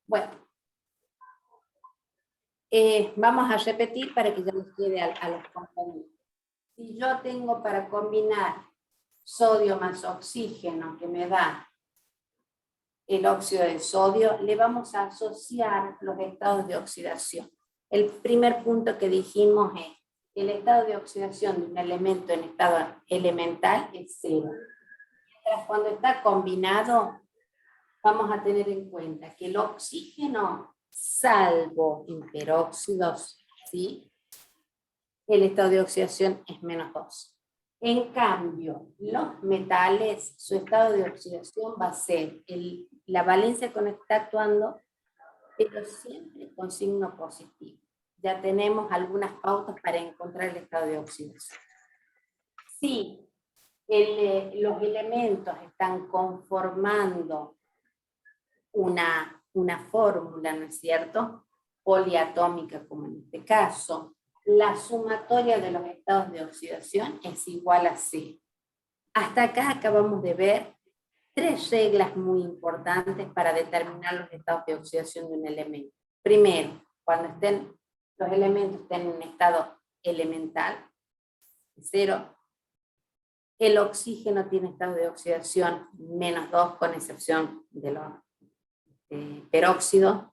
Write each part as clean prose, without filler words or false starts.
Bueno, vamos a repetir para que ya nos quede a los compañeros. Si yo tengo para combinar sodio más oxígeno, que me da el óxido de sodio, le vamos a asociar los estados de oxidación. El primer punto que dijimos es que el estado de oxidación de un elemento en estado elemental es 0. Mientras cuando está combinado, vamos a tener en cuenta que el oxígeno, salvo en peróxidos, ¿sí?, el estado de oxidación es -2. En cambio, los metales, su estado de oxidación va a ser la valencia con la que está actuando, pero siempre con signo positivo. Ya tenemos algunas pautas para encontrar el estado de oxidación. Si los elementos están conformando una fórmula, ¿no es cierto?, poliatómica, como en este caso, la sumatoria de los estados de oxidación es igual a 0. Hasta acá acabamos de ver 3 reglas muy importantes para determinar los estados de oxidación de un elemento. Primero, cuando los elementos estén en estado elemental, 0, el oxígeno tiene estado de oxidación -2, con excepción de los peróxidos,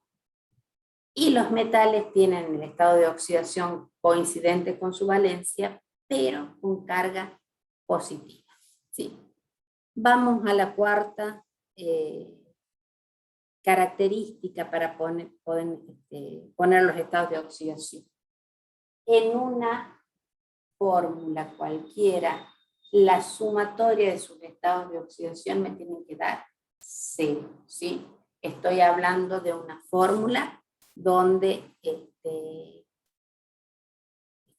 y los metales tienen el estado de oxidación coincidente con su valencia, pero con carga positiva. ¿Sí? Vamos a la cuarta característica para poner los estados de oxidación. En una fórmula cualquiera, la sumatoria de sus estados de oxidación me tienen que dar 0. ¿Sí? Estoy hablando de una fórmula donde esté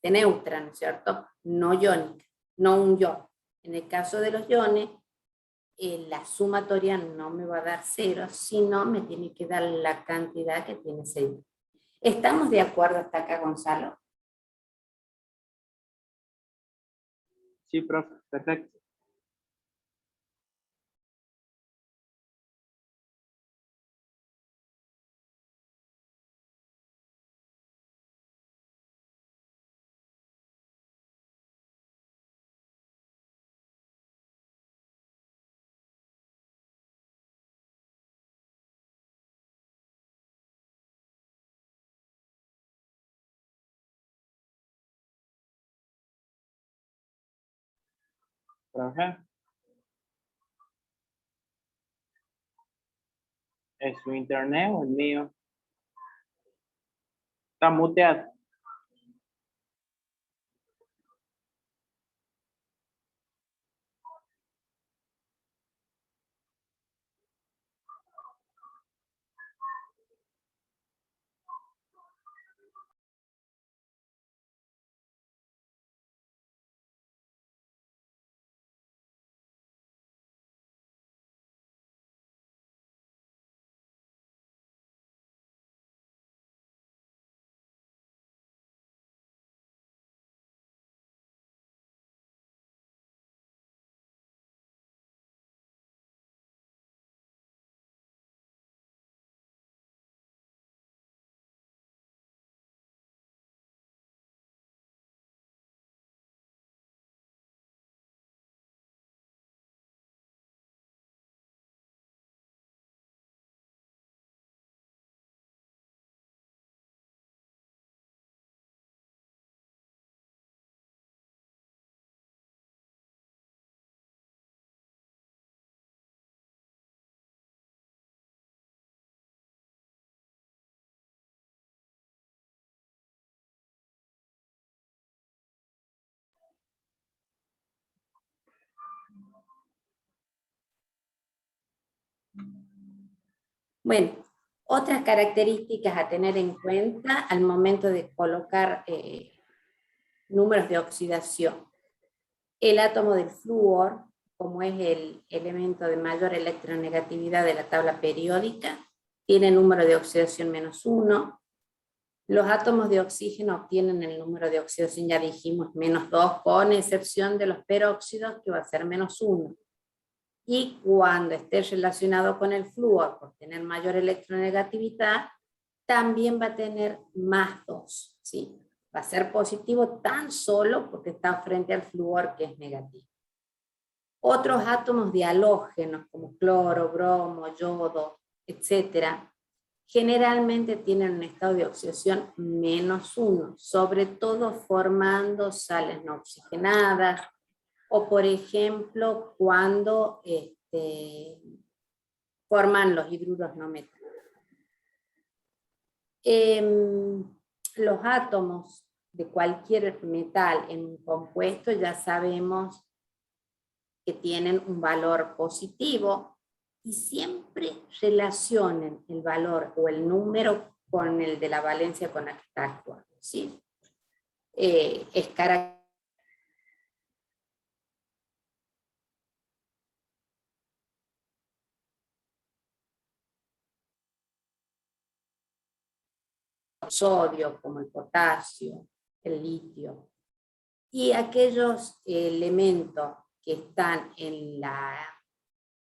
neutra, ¿no es cierto?, no iónica, no un ion. En el caso de los iones, la sumatoria no me va a dar 0, sino me tiene que dar la cantidad que tiene ese ion. ¿Estamos de acuerdo hasta acá, Gonzalo? Sí, profe, perfecto. Profe. ¿Es su internet o el mío? Está muteado. Bueno, otras características a tener en cuenta al momento de colocar números de oxidación. El átomo del flúor, como es el elemento de mayor electronegatividad de la tabla periódica, tiene número de oxidación -1. Los átomos de oxígeno obtienen el número de oxidación, ya dijimos, -2, con excepción de los peróxidos, que va a ser -1. Y cuando esté relacionado con el flúor, por tener mayor electronegatividad, también va a tener +2, ¿sí? Va a ser positivo tan solo porque está frente al flúor que es negativo. Otros átomos de halógenos, como cloro, bromo, yodo, etcétera, generalmente tienen un estado de oxidación -1, sobre todo formando sales no oxigenadas, o por ejemplo, cuando forman los hidruros no metálicos. Los átomos de cualquier metal en un compuesto ya sabemos que tienen un valor positivo y siempre relacionen el valor o el número con el de la valencia con la que está actuando, ¿sí? Es característico el sodio, como el potasio, el litio, y aquellos elementos que están en la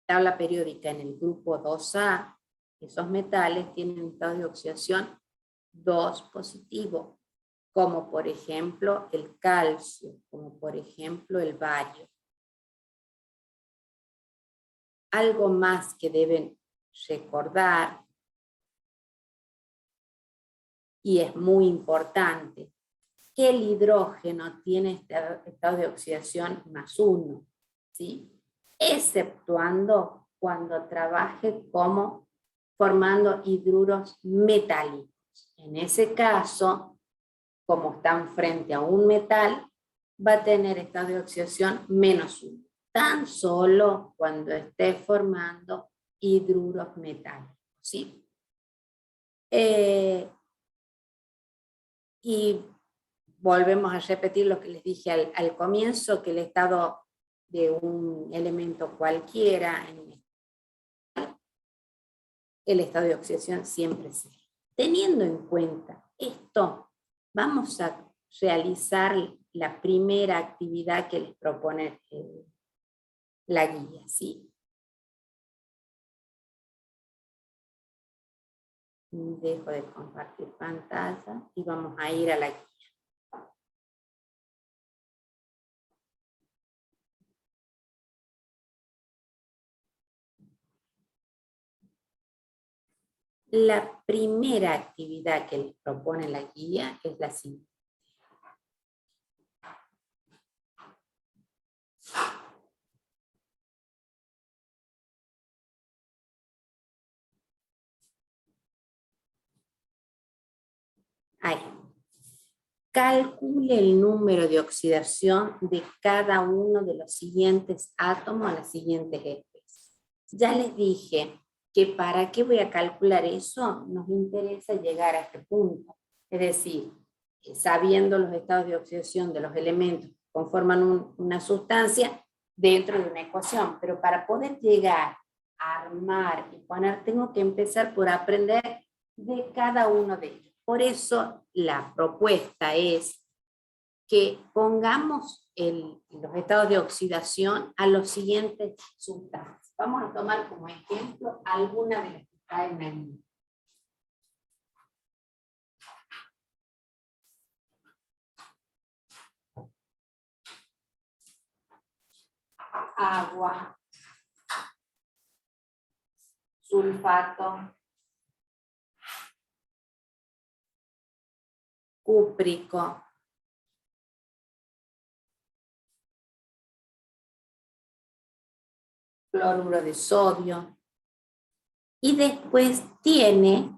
tabla periódica en el grupo 2A, esos metales tienen un estado de oxidación 2 positivo, como por ejemplo el calcio, como por ejemplo el bario. Algo más que deben recordar, y es muy importante, que el hidrógeno tiene este estado de oxidación +1, ¿sí? Exceptuando cuando trabaje como formando hidruros metálicos. En ese caso, como están frente a un metal, va a tener estado de oxidación -1, tan solo cuando esté formando hidruros metálicos, ¿sí? Y volvemos a repetir lo que les dije al comienzo, que el estado de un elemento cualquiera, el estado de oxidación siempre es 0. Teniendo en cuenta esto, vamos a realizar la primera actividad que les propone la guía, ¿sí? Dejo de compartir pantalla y vamos a ir a la guía. La primera actividad que les propone la guía es la siguiente. Ahí. Calcule el número de oxidación de cada uno de los siguientes átomos a las siguientes especies. Ya les dije que para qué voy a calcular eso, nos interesa llegar a este punto. Es decir, sabiendo los estados de oxidación de los elementos que conforman una sustancia dentro de una ecuación. Pero para poder llegar a armar y poner, tengo que empezar por aprender de cada uno de ellos. Por eso la propuesta es que pongamos los estados de oxidación a los siguientes sustancias. Vamos a tomar como ejemplo alguna de las que está en la línea. Agua, sulfato, cúprico, cloruro de sodio, y después tiene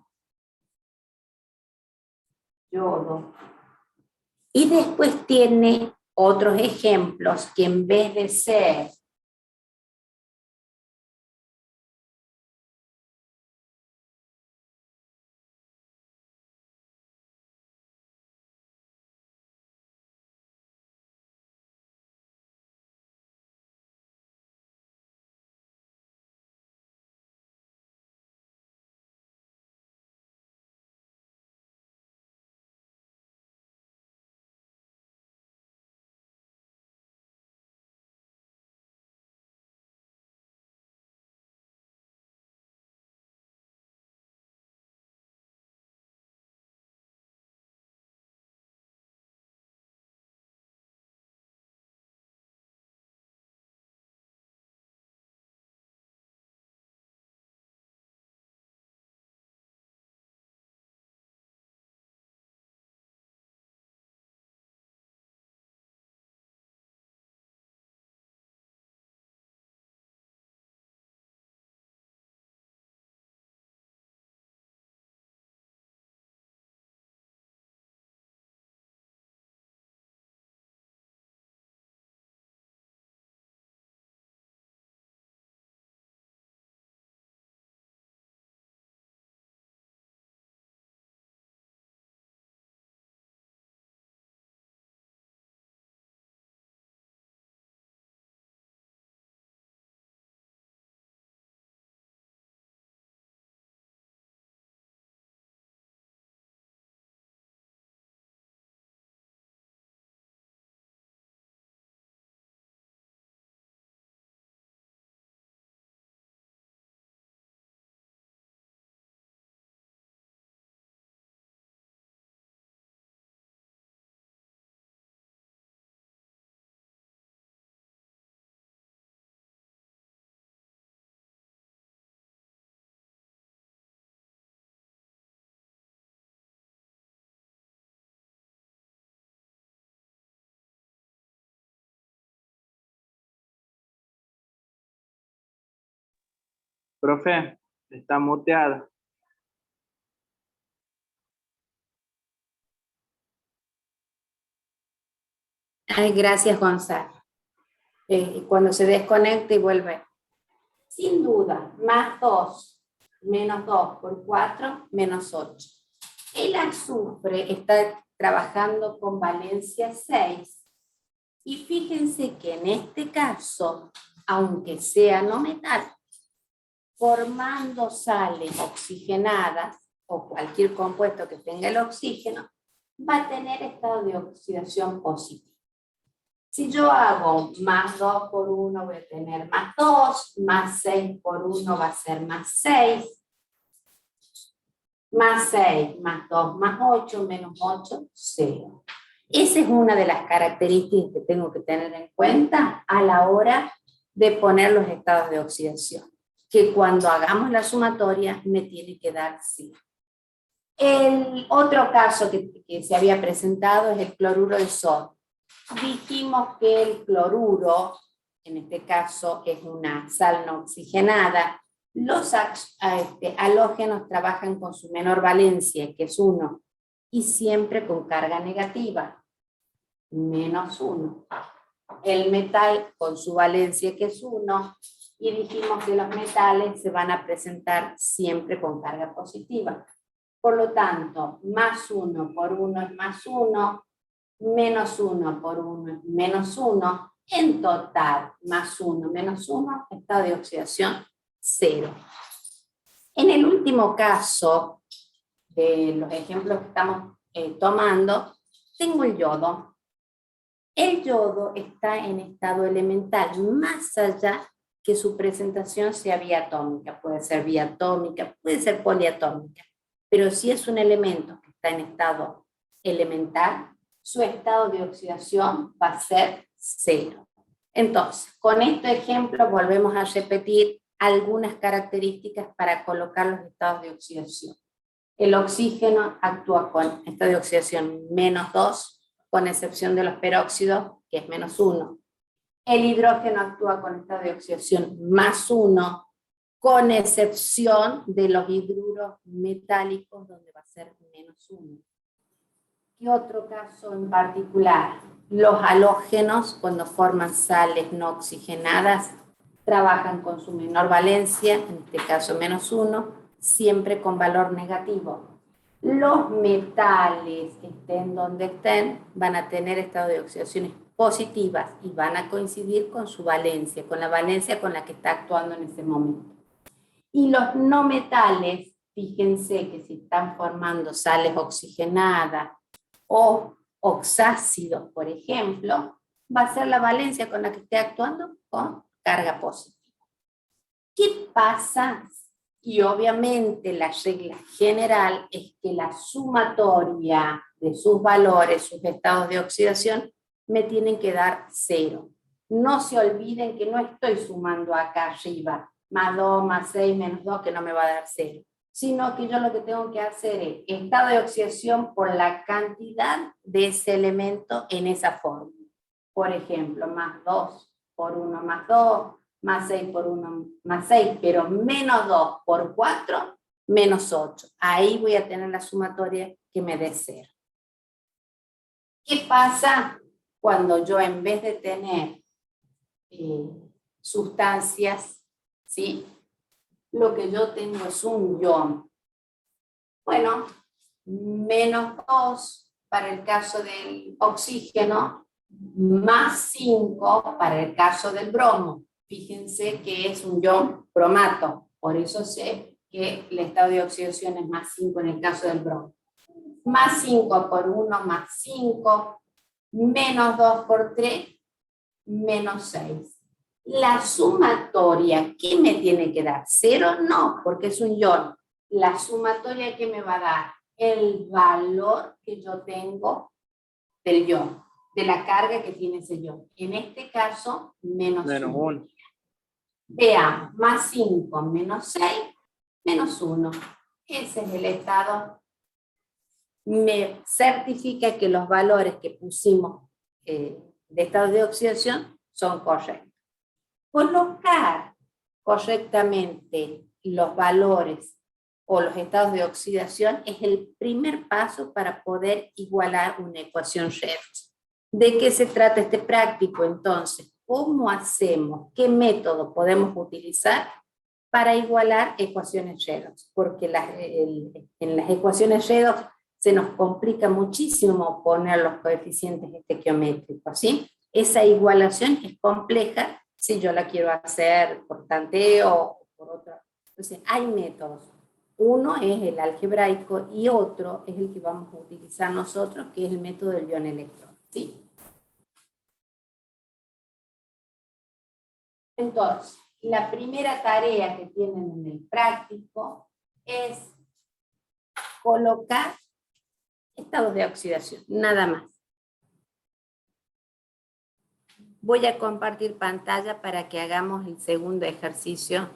yodo, y después tiene otros ejemplos que en vez de ser Profe, está muteada. Ay, gracias, Gonzalo. Cuando se desconecta y vuelve. Sin duda, más 2, menos 2 por 4, menos 8. El azufre está trabajando con valencia 6. Y fíjense que en este caso, aunque sea no metal, formando sales oxigenadas o cualquier compuesto que tenga el oxígeno, va a tener estado de oxidación positivo. Si yo hago más 2 por 1, voy a tener más 2, más 6 por 1 va a ser más 6, más 6, más 2, más 8, menos 8, 0. Esa es una de las características que tengo que tener en cuenta a la hora de poner los estados de oxidación, que cuando hagamos la sumatoria me tiene que dar 0. El otro caso que se había presentado es el cloruro de sodio. Dijimos que el cloruro, en este caso es una sal no oxigenada, los halógenos trabajan con su menor valencia, que es 1, y siempre con carga negativa, menos 1. El metal con su valencia, que es 1, y dijimos que los metales se van a presentar siempre con carga positiva. Por lo tanto, más 1 por 1 es más 1, menos 1 por 1 es menos 1, en total, más 1 menos 1, estado de oxidación 0. En el último caso, de los ejemplos que estamos tomando, tengo el yodo. El yodo está en estado elemental, más allá que su presentación sea biatómica, puede ser biatómica, puede ser poliatómica, pero si es un elemento que está en estado elemental, su estado de oxidación va a ser 0. Entonces, con este ejemplo volvemos a repetir algunas características para colocar los estados de oxidación. El oxígeno actúa con estado de oxidación menos 2, con excepción de los peróxidos, que es menos 1. El hidrógeno actúa con estado de oxidación más 1, con excepción de los hidruros metálicos, donde va a ser menos 1. ¿Qué otro caso en particular? Los halógenos, cuando forman sales no oxigenadas, trabajan con su menor valencia, en este caso menos 1, siempre con valor negativo. Los metales, estén donde estén, van a tener estado de oxidaciones positivas y van a coincidir con su valencia, con la valencia con la que está actuando en ese momento. Y los no metales, fíjense que si están formando sales oxigenadas o oxácidos, por ejemplo, va a ser la valencia con la que esté actuando con carga positiva. ¿Qué pasa? Y obviamente la regla general es que la sumatoria de sus valores, sus estados de oxidación, me tienen que dar 0. No se olviden que no estoy sumando acá arriba, más 2, más 6, menos 2, que no me va a dar 0. Sino que yo lo que tengo que hacer es estado de oxidación por la cantidad de ese elemento en esa fórmula. Por ejemplo, más 2 por 1 más 2, más 6 por 1 más 6, pero menos 2 por 4, menos 8. Ahí voy a tener la sumatoria que me dé 0. ¿Qué pasa cuando yo, en vez de tener sustancias, ¿sí?, lo que yo tengo es un ion? Bueno, menos 2 para el caso del oxígeno, más 5 para el caso del bromo. Fíjense que es un ion bromato, por eso sé que el estado de oxidación es más 5 en el caso del bromo. Más 5 por 1, más 5, menos 2 por 3, menos 6. La sumatoria, ¿qué me tiene que dar? 0, no, porque es un ion. La sumatoria, ¿qué me va a dar? El valor que yo tengo del ion, de la carga que tiene ese ion. En este caso, menos 1. Veamos, más 5, menos 6, menos 1. Ese es el estado. Me certifica que los valores que pusimos de estado de oxidación son correctos. Colocar correctamente los valores o los estados de oxidación es el primer paso para poder igualar una ecuación redox. ¿De qué se trata este práctico entonces? ¿Cómo hacemos? ¿Qué método podemos utilizar para igualar ecuaciones redox? Porque en las ecuaciones redox se nos complica muchísimo poner los coeficientes estequiométricos, ¿sí? Esa igualación es compleja si yo la quiero hacer por tanteo o por otra. Entonces, hay métodos. Uno es el algebraico y otro es el que vamos a utilizar nosotros, que es el método del ion-electrón, ¿sí? Entonces, la primera tarea que tienen en el práctico es colocar estados de oxidación, nada más. Voy a compartir pantalla para que hagamos el segundo ejercicio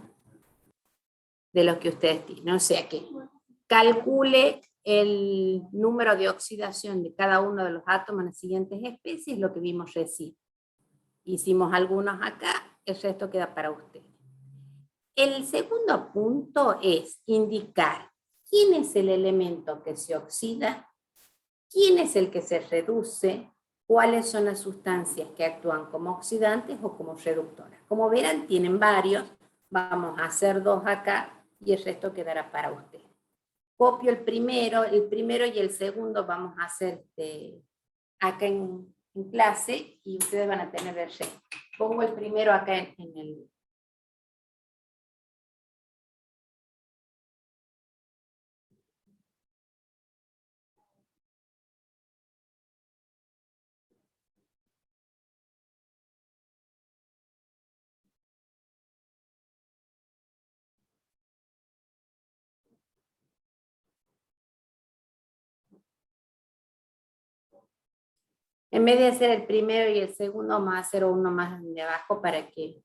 de lo que ustedes tienen. O sea que calcule el número de oxidación de cada uno de los átomos en las siguientes especies, lo que vimos recién. Hicimos algunos acá, el resto queda para ustedes. El segundo punto es indicar quién es el elemento que se oxida, quién es el que se reduce, cuáles son las sustancias que actúan como oxidantes o como reductoras. Como verán, tienen varios, vamos a hacer dos acá y el resto quedará para ustedes. Copio el primero y el segundo vamos a hacer acá en clase y ustedes van a tener el resto. Pongo el primero acá en el... En vez de hacer el primero y el segundo, vamos a hacer uno más de abajo para que...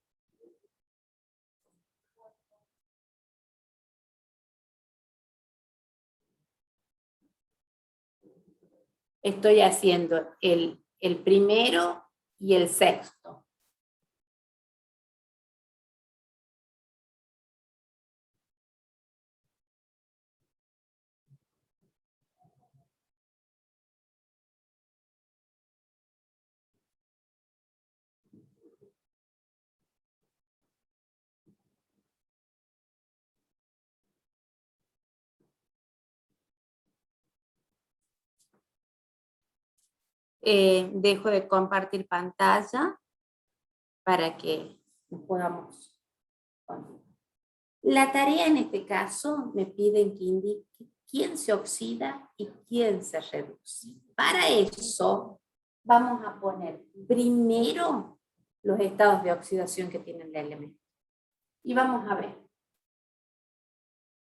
Estoy haciendo el primero y el sexto. Dejo de compartir pantalla para que nos podamos poner. La tarea en este caso me piden que indique quién se oxida y quién se reduce. Para eso vamos a poner primero los estados de oxidación que tiene el elemento. Y vamos a ver.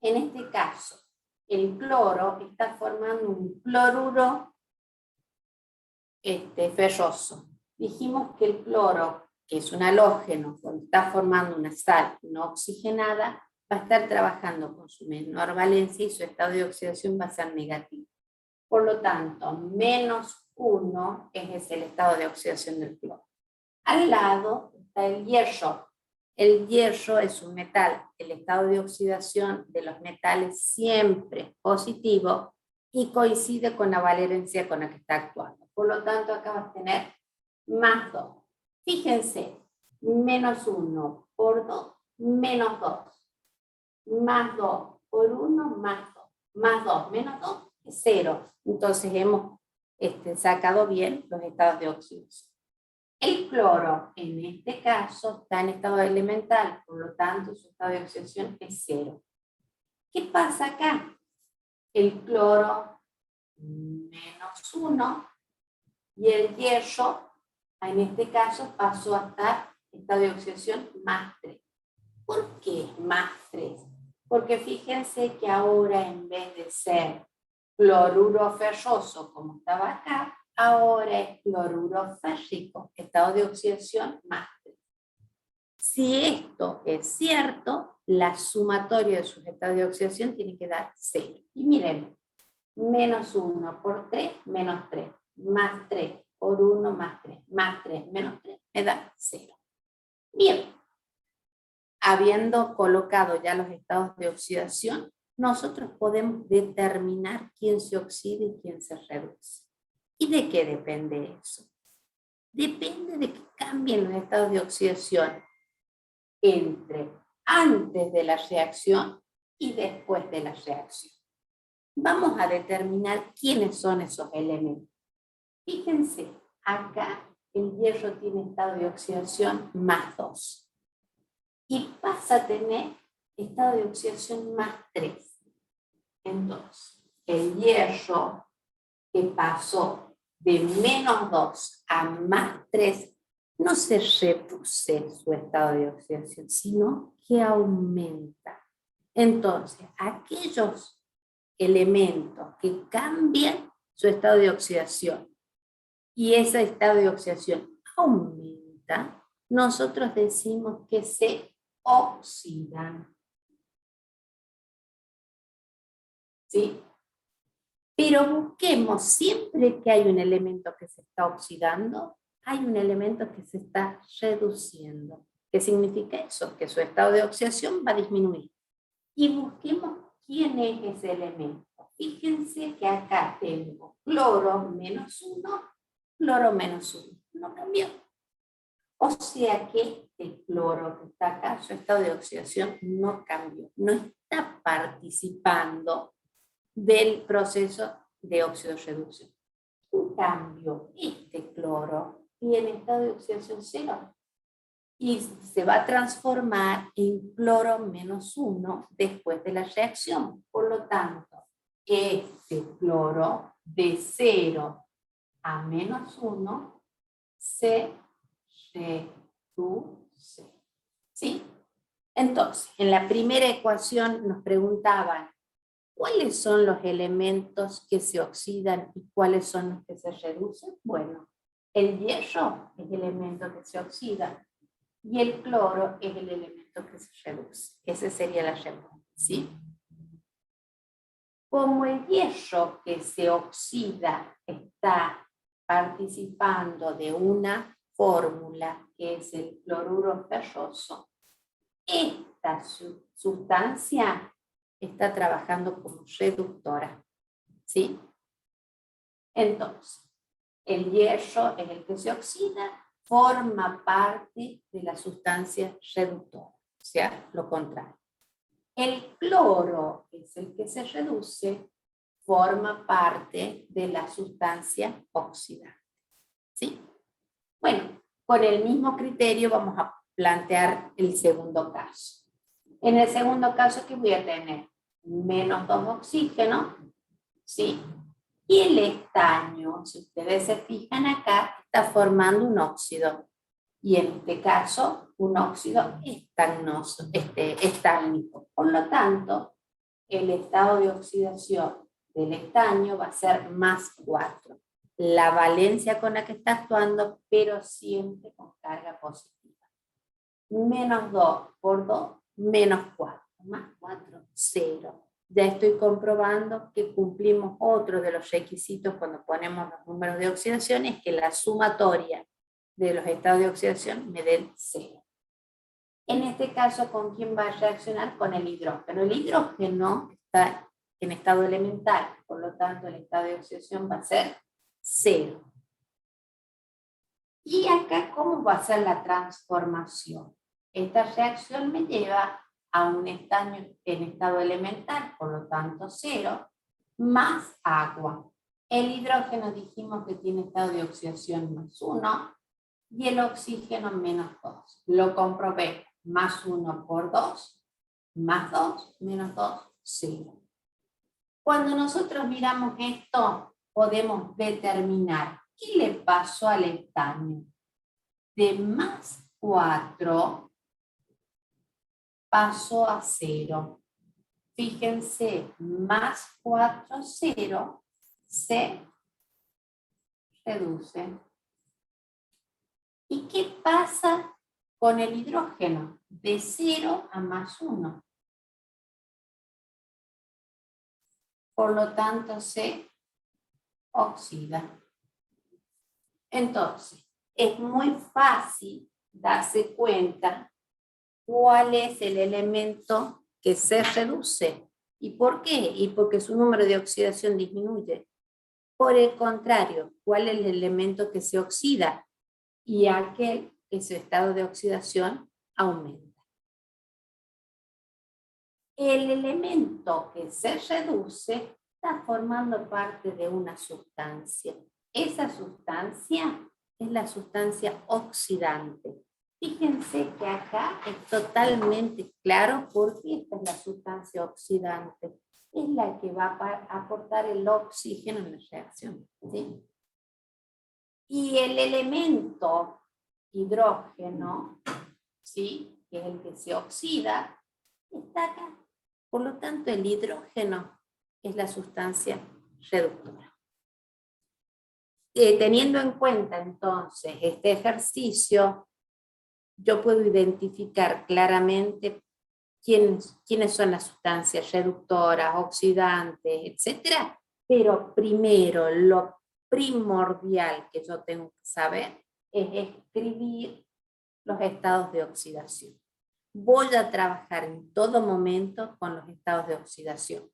En este caso, el cloro está formando un cloruro ferroso. Dijimos que el cloro, que es un halógeno, cuando está formando una sal no oxigenada, va a estar trabajando con su menor valencia y su estado de oxidación va a ser negativo. Por lo tanto, -1 es el estado de oxidación del cloro. Al lado está el hierro. El hierro es un metal. El estado de oxidación de los metales siempre es positivo y coincide con la valencia con la que está actuando. Por lo tanto, acá vas a tener +2. Fíjense, -1 por 2, -2. +2 por 1, +2. +2 menos 2 es 0. Entonces hemos sacado bien los estados de oxidación. El cloro, en este caso, está en estado elemental, por lo tanto, su estado de oxidación es 0. ¿Qué pasa acá? El cloro, -1, y el hierro, en este caso, pasó a estar en estado de oxidación +3. ¿Por qué +3? Porque fíjense que ahora, en vez de ser cloruro ferroso, como estaba acá, ahora es cloruro férrico, estado de oxidación +3. Si esto es cierto, la sumatoria de sus estados de oxidación tiene que dar 0. Y miren, -1 por 3, -3, +3 por 1, +3, +3, -3, me da 0. Bien. habiendo colocado ya los estados de oxidación, nosotros podemos determinar quién se oxida y quién se reduce. ¿Y de qué depende eso? Depende de que cambien los estados de oxidación entre antes de la reacción y después de la reacción. Vamos a determinar quiénes son esos elementos. Fíjense, acá el hierro tiene estado de oxidación +2 y pasa a tener estado de oxidación +3. Entonces, el hierro que pasó de -2 a +3 no se reduce su estado de oxidación, sino que aumenta. Entonces, aquellos elementos que cambian su estado de oxidación y ese estado de oxidación aumenta, nosotros decimos que se oxidan. ¿Sí? Pero busquemos, siempre que hay un elemento que se está oxidando, hay un elemento que se está reduciendo. ¿Qué significa eso? Que su estado de oxidación va a disminuir. Y busquemos quién es ese elemento. Fíjense que acá tengo cloro -1, cloro -1. No cambió. O sea que el cloro que está acá, su estado de oxidación no cambió. No está participando del proceso de óxido-reducción. En cambio, este cloro tiene estado de oxidación 0 y se va a transformar en cloro -1 después de la reacción. Por lo tanto, este cloro de 0 a -1 se reduce. ¿Sí? Entonces, en la primera ecuación nos preguntaban ¿cuáles son los elementos que se oxidan y cuáles son los que se reducen? Bueno, el hierro es el elemento que se oxida y el cloro es el elemento que se reduce. Esa sería la respuesta, ¿sí? Como el hierro que se oxida está participando de una fórmula que es el cloruro ferroso, esta sustancia está trabajando como reductora, ¿sí? Entonces, el hierro es el que se oxida, forma parte de la sustancia reductora, o sea, lo contrario. El cloro es el que se reduce, forma parte de la sustancia oxidante, ¿sí? Bueno, con el mismo criterio vamos a plantear el segundo caso. En el segundo caso, ¿qué voy a tener? -2 oxígeno, ¿sí? Y el estaño, si ustedes se fijan acá, está formando un óxido. Y en este caso, un óxido estánico. Por lo tanto, el estado de oxidación del estaño va a ser +4. La valencia con la que está actuando, pero siempre con carga positiva. -2 por 2, -4. +4, 0. Ya estoy comprobando que cumplimos otro de los requisitos cuando ponemos los números de oxidación, es que la sumatoria de los estados de oxidación me den 0. En este caso, ¿con quién va a reaccionar? Con el hidrógeno. El hidrógeno está en estado elemental, por lo tanto el estado de oxidación va a ser 0. Y acá, ¿cómo va a ser la transformación? Esta reacción me lleva a un estaño en estado elemental, por lo tanto 0, más agua. El hidrógeno dijimos que tiene estado de oxidación +1 y el oxígeno -2. Lo comprobé, +1 por 2, +2, -2, 0. Cuando nosotros miramos esto, podemos determinar qué le pasó al estaño. De +4 pasó a 0. Fíjense, +4, 0, se reduce. ¿Y qué pasa con el hidrógeno? De 0 a +1. Por lo tanto, se oxida. Entonces, es muy fácil darse cuenta cuál es el elemento que se reduce. ¿Y por qué? Y porque su número de oxidación disminuye. Por el contrario, ¿cuál es el elemento que se oxida? Y aquel que su estado de oxidación aumenta. El elemento que se reduce está formando parte de una sustancia. Esa sustancia es la sustancia oxidante. Fíjense que acá es totalmente claro por qué esta es la sustancia oxidante. Es la que va a aportar el oxígeno en la reacción, ¿sí? Y el elemento hidrógeno, ¿sí?, que es el que se oxida, está acá. Por lo tanto, el hidrógeno es la sustancia reductora. Teniendo en cuenta entonces este ejercicio, yo puedo identificar claramente quiénes son las sustancias reductoras, oxidantes, etc. Pero primero, lo primordial que yo tengo que saber es escribir los estados de oxidación. Voy a trabajar en todo momento con los estados de oxidación.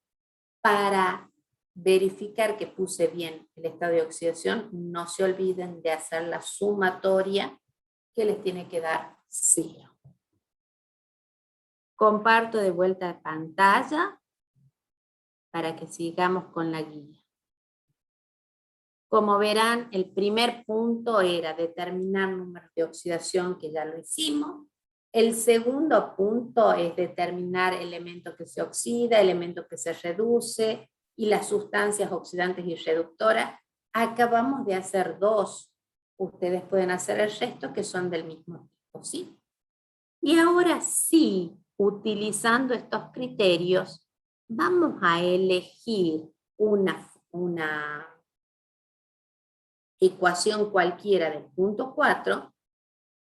Para verificar que puse bien el estado de oxidación, no se olviden de hacer la sumatoria que les tiene que dar 0. Comparto de vuelta de pantalla para que sigamos con la guía. Como verán, el primer punto era determinar números de oxidación, que ya lo hicimos. El segundo punto es determinar elemento que se oxida, elemento que se reduce y las sustancias oxidantes y reductoras. Acabamos de hacer 2. Ustedes pueden hacer el resto que son del mismo tipo, ¿sí? Y ahora sí, utilizando estos criterios, vamos a elegir una ecuación cualquiera del punto 4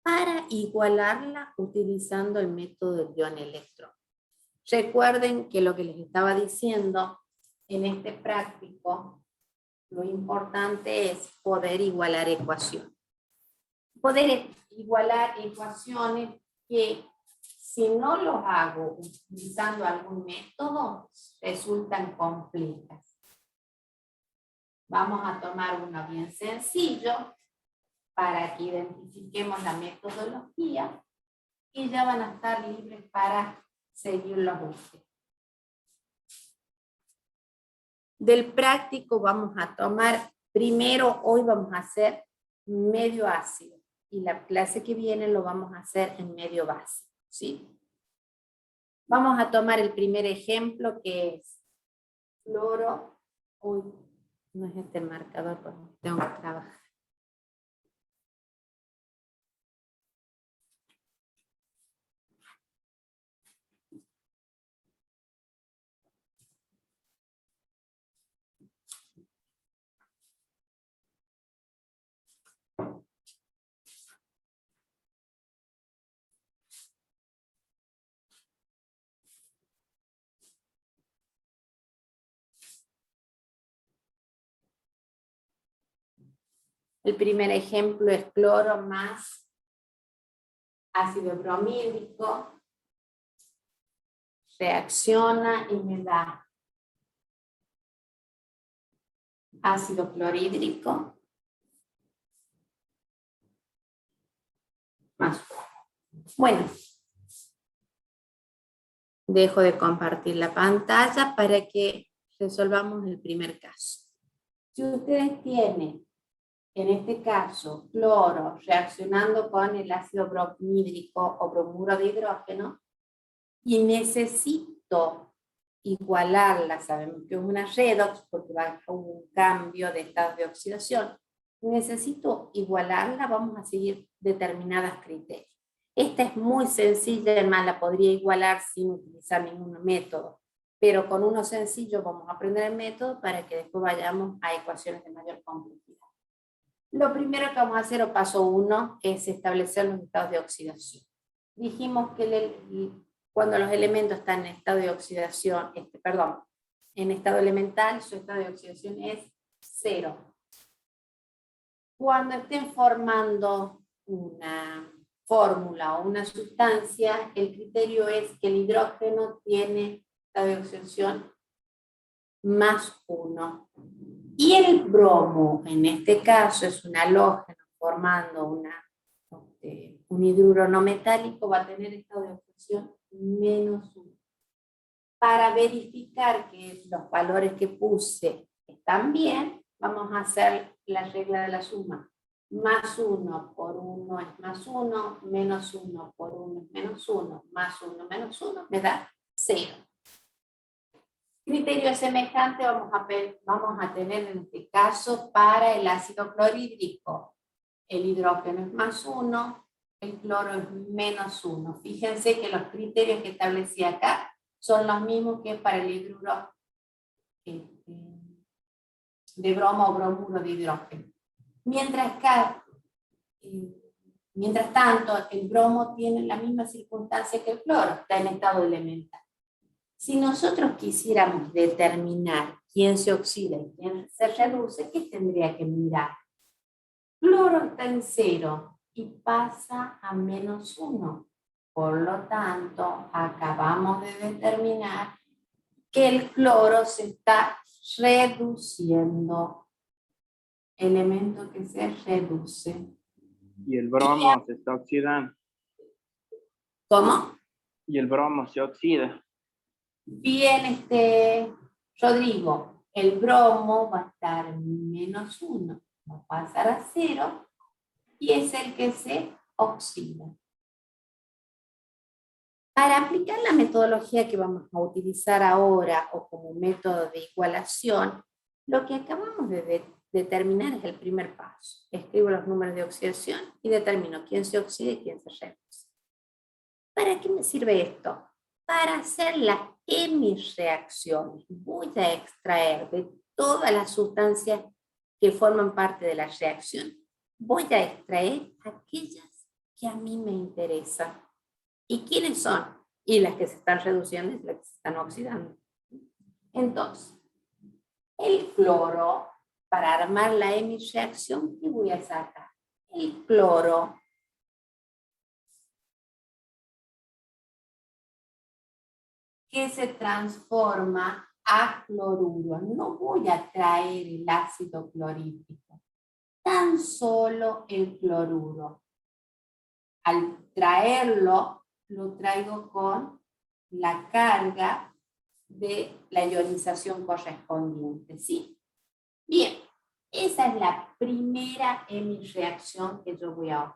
para igualarla utilizando el método del ion-electrón. Recuerden que lo que les estaba diciendo en este práctico, lo importante es poder igualar ecuaciones. Poder igualar ecuaciones que, si no los hago utilizando algún método, resultan complejas. Vamos a tomar uno bien sencillo para que identifiquemos la metodología y ya van a estar libres para seguirlo ustedes. Del práctico vamos a tomar, primero hoy vamos a hacer medio ácido y la clase que viene lo vamos a hacer en medio básico, ¿sí? Vamos a tomar el primer ejemplo que es cloro. Uy, no es este marcador, pues tengo que trabajar. El primer ejemplo es cloro más ácido bromídrico. Reacciona y me da ácido clorhídrico más fuego. Bueno, dejo de compartir la pantalla para que resolvamos el primer caso. Si ustedes tienen, en este caso, cloro reaccionando con el ácido bromídrico o bromuro de hidrógeno, y necesito igualarla, sabemos que es una redox porque va a haber un cambio de estado de oxidación, necesito igualarla, vamos a seguir determinados criterios. Esta es muy sencilla, además la podría igualar sin utilizar ningún método, pero con uno sencillo vamos a aprender el método para que después vayamos a ecuaciones de mayor complejidad. Lo primero que vamos a hacer, o paso 1, es establecer los estados de oxidación. Dijimos que cuando los elementos están en estado de oxidación, en estado elemental, su estado de oxidación es 0. Cuando estén formando una fórmula o una sustancia, el criterio es que el hidrógeno tiene estado de oxidación +1. Y el bromo, en este caso, es un halógeno formando un hidruro no metálico, va a tener estado de oxidación -1. Para verificar que los valores que puse están bien, vamos a hacer la regla de la suma. +1 por 1 es +1, -1 por 1 es -1, +1 menos 1 me da 0. Criterio semejante vamos a tener en este caso para el ácido clorhídrico. El hidrógeno es +1, el cloro es -1. Fíjense que los criterios que establecí acá son los mismos que para el hidruro de bromo o bromuro de hidrógeno. Mientras tanto, el bromo tiene la misma circunstancia que el cloro, está en estado elemental. Si nosotros quisiéramos determinar quién se oxida y quién se reduce, ¿qué tendría que mirar? Cloro está en 0 y pasa a -1. Por lo tanto, acabamos de determinar que el cloro se está reduciendo. Elemento que se reduce. Y el bromo se está oxidando. ¿Cómo? Y el bromo se oxida. Bien, Rodrigo, el bromo va a estar -1, va a pasar a 0 y es el que se oxida. Para aplicar la metodología que vamos a utilizar ahora o como método de igualación, lo que acabamos de determinar es el primer paso. Escribo los números de oxidación y determino quién se oxida y quién se reduce. ¿Para qué me sirve esto? Para hacer las hemireacciones. Voy a extraer de todas las sustancias que forman parte de la reacción, voy a extraer aquellas que a mí me interesan. ¿Y quiénes son? Y las que se están reduciendo y las que se están oxidando. Entonces, el cloro, para armar la hemireacción, ¿qué voy a sacar? El cloro que se transforma a cloruro. No voy a traer el ácido clorhídrico, tan solo el cloruro. Al traerlo, lo traigo con la carga de la ionización correspondiente, ¿sí? Bien, esa es la primera hemireacción que yo voy a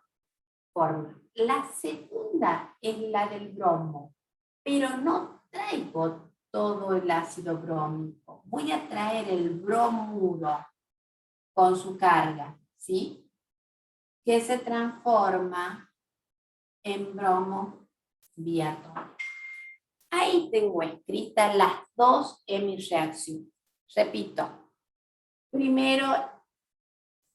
formar. La segunda es la del bromo, pero no traigo todo el ácido brómico. Voy a traer el bromuro con su carga, ¿sí? Que se transforma en bromo diatónico. Ahí tengo escritas las dos hemireacciones. Repito, primero,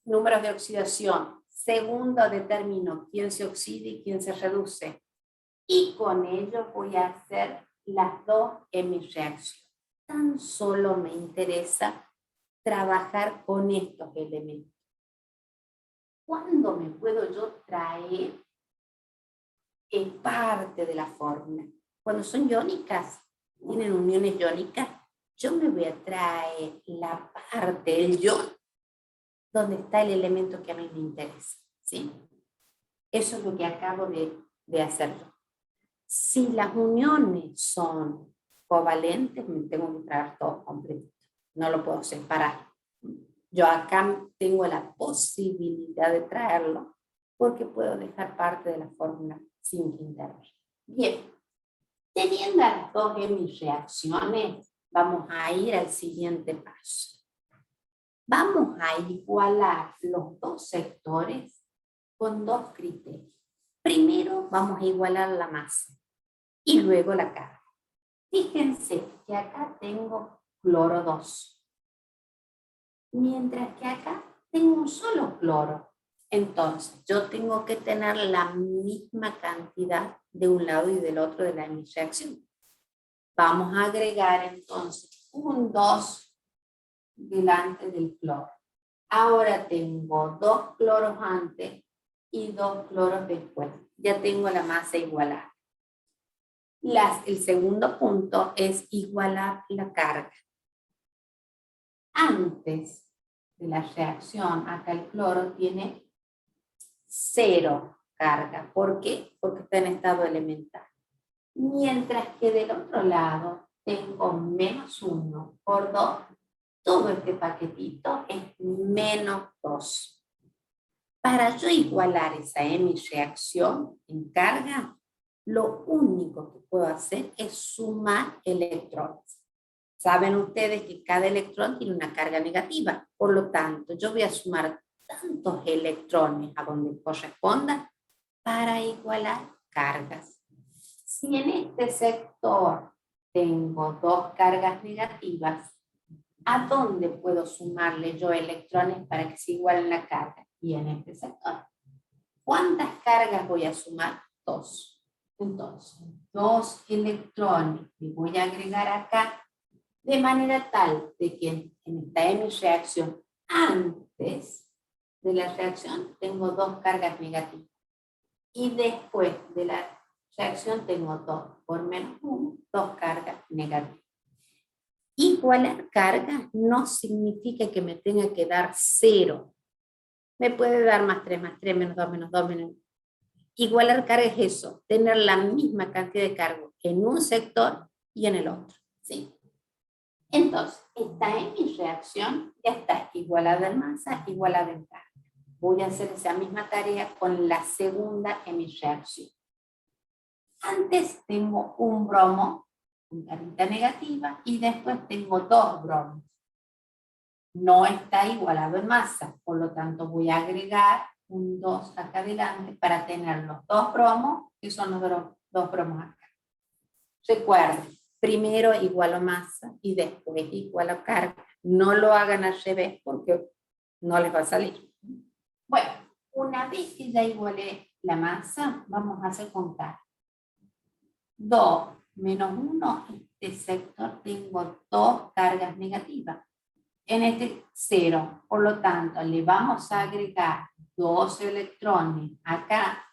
números de oxidación. Segundo, determino quién se oxida y quién se reduce. Y con ello voy a hacer las dos hemireacciones. Tan solo me interesa trabajar con estos elementos. ¿Cuándo me puedo yo traer parte de la fórmula? Cuando son iónicas, tienen uniones iónicas, yo me voy a traer la parte del ion donde está el elemento que a mí me interesa, ¿sí? Eso es lo que acabo de hacer yo. Si las uniones son covalentes, me tengo que traer todo completo. No lo puedo separar. Yo acá tengo la posibilidad de traerlo porque puedo dejar parte de la fórmula sin que intervenga. Bien, teniendo las dos hemireacciones, vamos a ir al siguiente paso. Vamos a igualar los dos sectores con dos criterios. Primero vamos a igualar la masa y luego la carga. Fíjense que acá tengo cloro 2, mientras que acá tengo un solo cloro. Entonces, yo tengo que tener la misma cantidad de un lado y del otro de la hemireacción. Vamos a agregar entonces un 2 delante del cloro. Ahora tengo dos cloros antes y 2 cloros después. Ya tengo la masa igualada. El segundo punto es igualar la carga. Antes de la reacción, acá el cloro tiene 0 carga. ¿Por qué? Porque está en estado elemental. Mientras que del otro lado tengo -1 por 2. Todo este paquetito es -2. Para yo igualar esa hemi-reacción en carga, lo único que puedo hacer es sumar electrones. Saben ustedes que cada electrón tiene una carga negativa, por lo tanto, yo voy a sumar tantos electrones a donde corresponda para igualar cargas. Si en este sector tengo 2 cargas negativas, ¿a dónde puedo sumarle yo electrones para que se igualen la carga? Y en este sector. ¿Cuántas cargas voy a sumar? 2. Entonces, 2 electrones que voy a agregar acá, de manera tal de que en esta hemi-reacción, antes de la reacción, tengo 2 cargas negativas. Y después de la reacción tengo 2 por -1, 2 cargas negativas. Igualar cargas no significa que me tenga que dar 0. Me puede dar +3, +3, -2, -2, -1. Igualar carga es eso, tener la misma cantidad de cargo en un sector y en el otro. ¿Sí? Entonces, esta es mi reacción, ya está igualada en masa, igualada en carga. Voy a hacer esa misma tarea con la segunda hemi-reacción. Antes tengo un bromo, con carita negativa, y después tengo 2 bromos. No está igualado en masa, por lo tanto voy a agregar un 2 acá adelante para tener los 2 bromos, que son los 2 bromos acá. Recuerden, primero igualo masa y después igualo carga. No lo hagan al revés porque no les va a salir. Bueno, una vez que ya igualé la masa, vamos a hacer contar. 2 menos 1, este sector tengo 2 cargas negativas. En este 0, por lo tanto, le vamos a agregar 2 electrones acá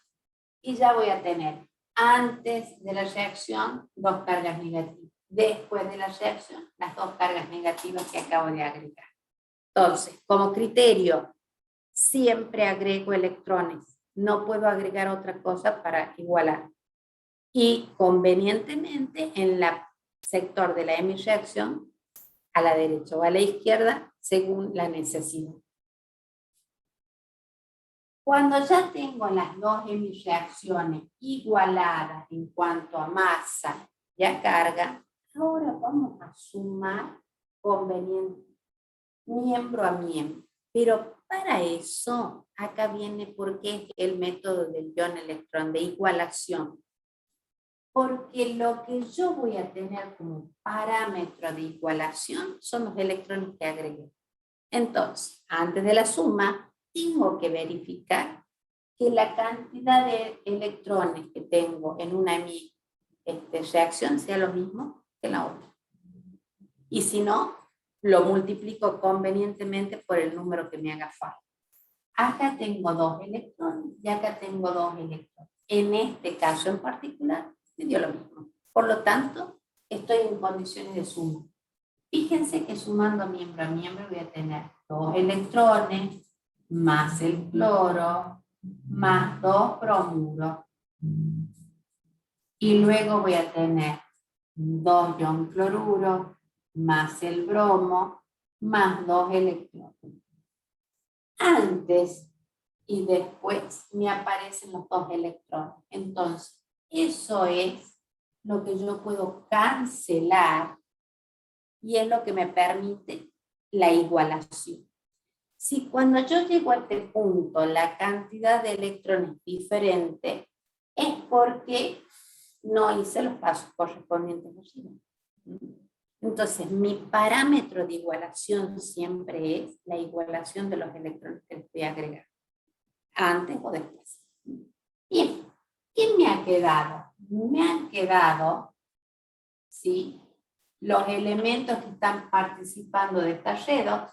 y ya voy a tener antes de la reacción 2 cargas negativas. Después de la reacción, las 2 cargas negativas que acabo de agregar. Entonces, como criterio, siempre agrego electrones. No puedo agregar otra cosa para igualar. Y convenientemente, en el sector de la hemi-reacción, a la derecha o a la izquierda, según la necesidad. Cuando ya tengo las 2 hemi-reacciones igualadas en cuanto a masa y a carga, ahora vamos a sumar convenientemente miembro a miembro. Pero para eso, acá viene por qué el método del ion-electrón de igualación. Porque lo que yo voy a tener como parámetro de igualación son los electrones que agregué. Entonces, antes de la suma, tengo que verificar que la cantidad de electrones que tengo en una reacción sea lo mismo que en la otra. Y si no, lo multiplico convenientemente por el número que me haga falta. Acá tengo 2 electrones y acá tengo 2 electrones. En este caso en particular, me dio lo mismo. Por lo tanto, estoy en condiciones de suma. Fíjense que sumando miembro a miembro voy a tener 2 electrones más el cloro más 2 bromuros. Y luego voy a tener 2 ion cloruro más el bromo más 2 electrones. Antes y después me aparecen los 2 electrones. Entonces, eso es lo que yo puedo cancelar y es lo que me permite la igualación. Si cuando yo llego a este punto la cantidad de electrones es diferente, es porque no hice los pasos correspondientes allí. Entonces, mi parámetro de igualación siempre es la igualación de los electrones que les voy a agregar, antes o después. Bien, ¿qué me ha quedado? Me han quedado, ¿sí?, los elementos que están participando de esta redox,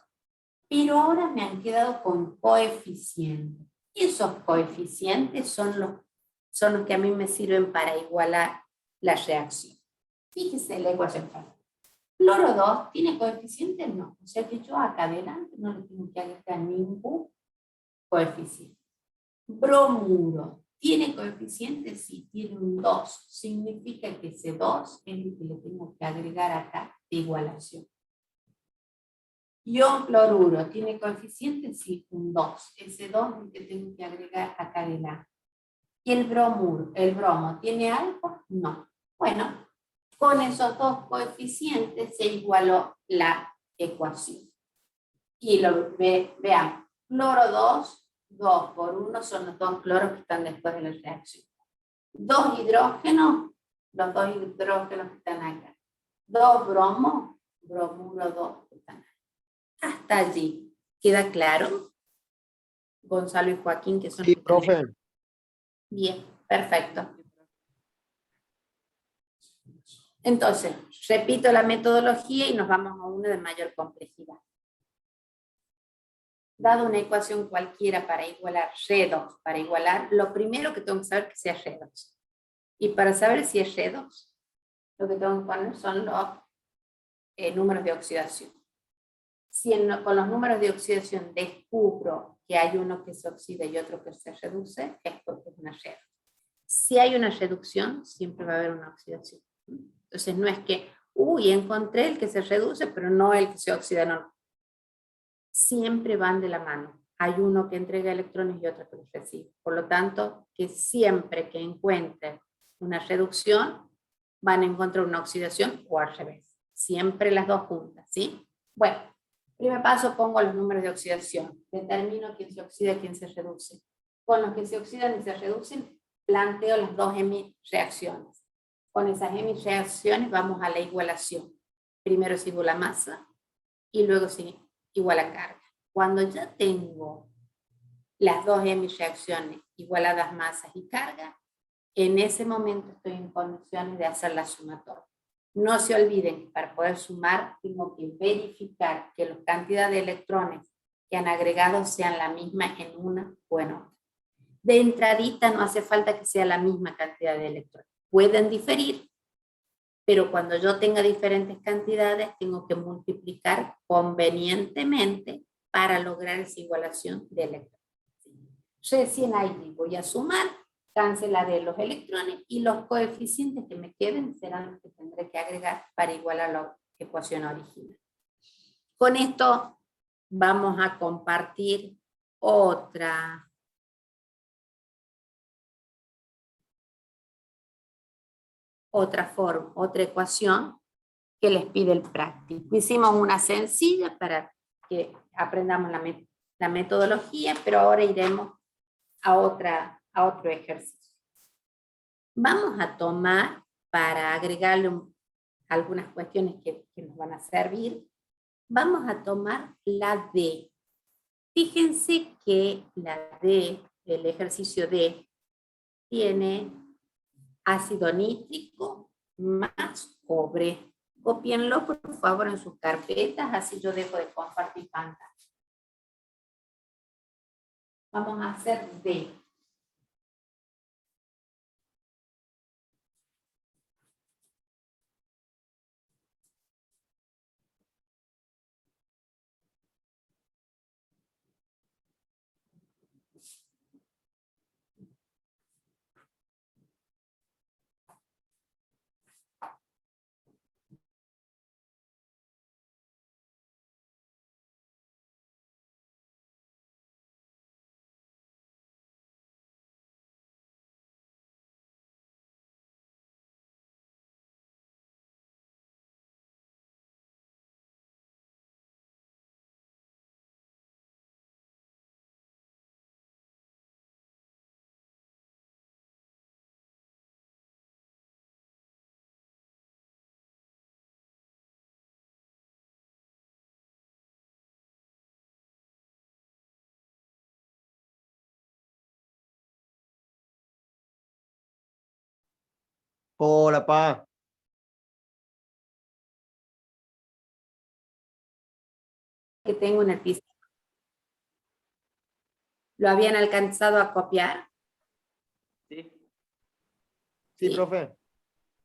pero ahora me han quedado con coeficientes. Esos coeficientes son los que a mí me sirven para igualar la reacción. Fíjese la ecuación. Cloro 2 tiene coeficientes, no. O sea que yo acá adelante no le tengo que agregar ningún coeficiente. Bromuro tiene coeficientes, sí, tiene un 2. Significa que ese 2 es el que le tengo que agregar acá de igualación. Ion cloruro tiene coeficientes, sí, un 2. Ese 2 es el que tengo que agregar acá adelante. ¿Y el bromo tiene algo? No. Bueno, con esos dos coeficientes se igualó la ecuación. Y veamos, cloro 2, 2 por 1 son los dos cloros que están después de la reacción. Dos hidrógenos, los dos hidrógenos que están acá. Dos bromos, bromuro 2 que están acá. Hasta allí. ¿Queda claro? Gonzalo y Joaquín, que son Sí, los que están profe. acá. Bien, perfecto. Entonces, repito la metodología y nos vamos a una de mayor complejidad. Dado una ecuación cualquiera para igualar redox, lo primero que tengo que saber es que sea redox. Y para saber si es redox, lo que tengo que poner son los números de oxidación. Si con los números de oxidación descubro que hay uno que se oxida y otro que se reduce, es porque es una redox. Si hay una reducción, siempre va a haber una oxidación. Entonces no es que, encontré el que se reduce, pero no el que se oxida, no. Siempre van de la mano. Hay uno que entrega electrones y otro que los recibe. Por lo tanto, que siempre que encuentre una reducción, van a encontrar una oxidación o al revés. Siempre las dos juntas, ¿sí? Bueno, primer paso, pongo los números de oxidación. Determino quién se oxida y quién se reduce. Con los que se oxidan y se reducen, planteo las dos hemireacciones. Con esas hemireacciones vamos a la igualación. Primero sigo la masa y luego sigo igual a carga. Cuando ya tengo las dos hemireacciones igualadas masas y carga, en ese momento estoy en condiciones de hacer la sumatoria. No se olviden que para poder sumar tengo que verificar que la cantidad de electrones que han agregado sean la misma en una o en otra. De entradita no hace falta que sea la misma cantidad de electrones. Pueden diferir, pero cuando yo tenga diferentes cantidades, tengo que multiplicar convenientemente para lograr esa igualación de electrones. Recién ahí voy a sumar, cancelaré los electrones y los coeficientes que me queden serán los que tendré que agregar para igualar la ecuación original. Con esto vamos a compartir otra forma, otra ecuación que les pide el práctico. Hicimos una sencilla para que aprendamos la metodología, pero ahora iremos a otro ejercicio. Vamos a tomar, para agregarle algunas cuestiones que nos van a servir, vamos a tomar la D. Fíjense que la D, el ejercicio D, tiene ácido nítrico más cobre. Cópienlo, por favor, en sus carpetas, así yo dejo de compartir pantalla. Vamos a hacer D. Hola, pa. Que tengo en el piso. ¿Lo habían alcanzado a copiar? Sí. Sí, profe.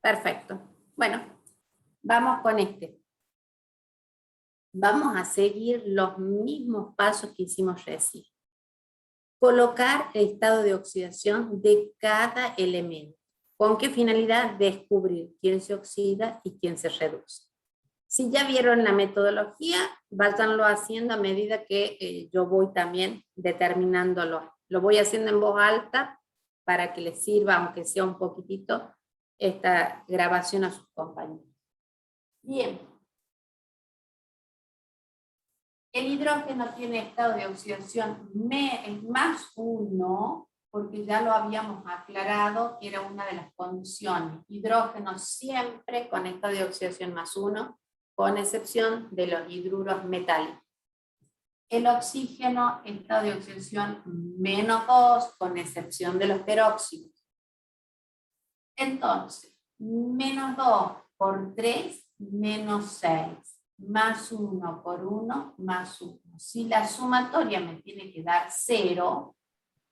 Perfecto. Bueno, vamos con este. Vamos a seguir los mismos pasos que hicimos recién. Colocar el estado de oxidación de cada elemento. ¿Con qué finalidad? Descubrir quién se oxida y quién se reduce. Si ya vieron la metodología, váyanlo haciendo a medida que yo voy también determinándolo. Lo voy haciendo en voz alta para que les sirva, aunque sea un poquitito, esta grabación a sus compañeros. Bien. El hidrógeno tiene estado de oxidación más 1, porque ya lo habíamos aclarado, que era una de las condiciones. Hidrógeno siempre con estado de oxidación más 1, con excepción de los hidruros metálicos. El oxígeno, estado de oxidación menos 2, con excepción de los peróxidos. Entonces, menos 2 por 3, menos 6. Más 1 por 1, más 1. Si la sumatoria me tiene que dar 0,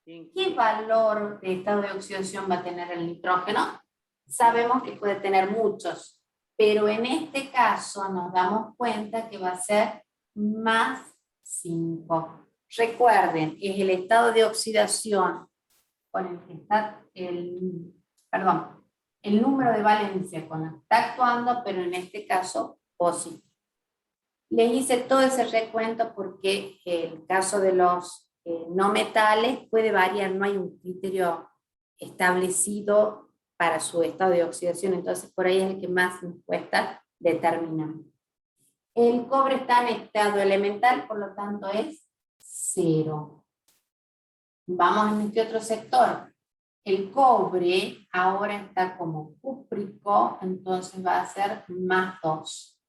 ¿qué valor de estado de oxidación va a tener el nitrógeno? Sabemos que puede tener muchos, pero en este caso nos damos cuenta que va a ser más 5. Recuerden, es el estado de oxidación con el que está el número de valencia con el que está actuando, pero en este caso positivo. Les hice todo ese recuento porque el caso de los no metales puede variar, no hay un criterio establecido para su estado de oxidación, entonces por ahí es el que más nos cuesta determinar. El cobre está en estado elemental, por lo tanto es 0. Vamos en este otro sector. El cobre ahora está como cúprico, entonces va a ser más 2.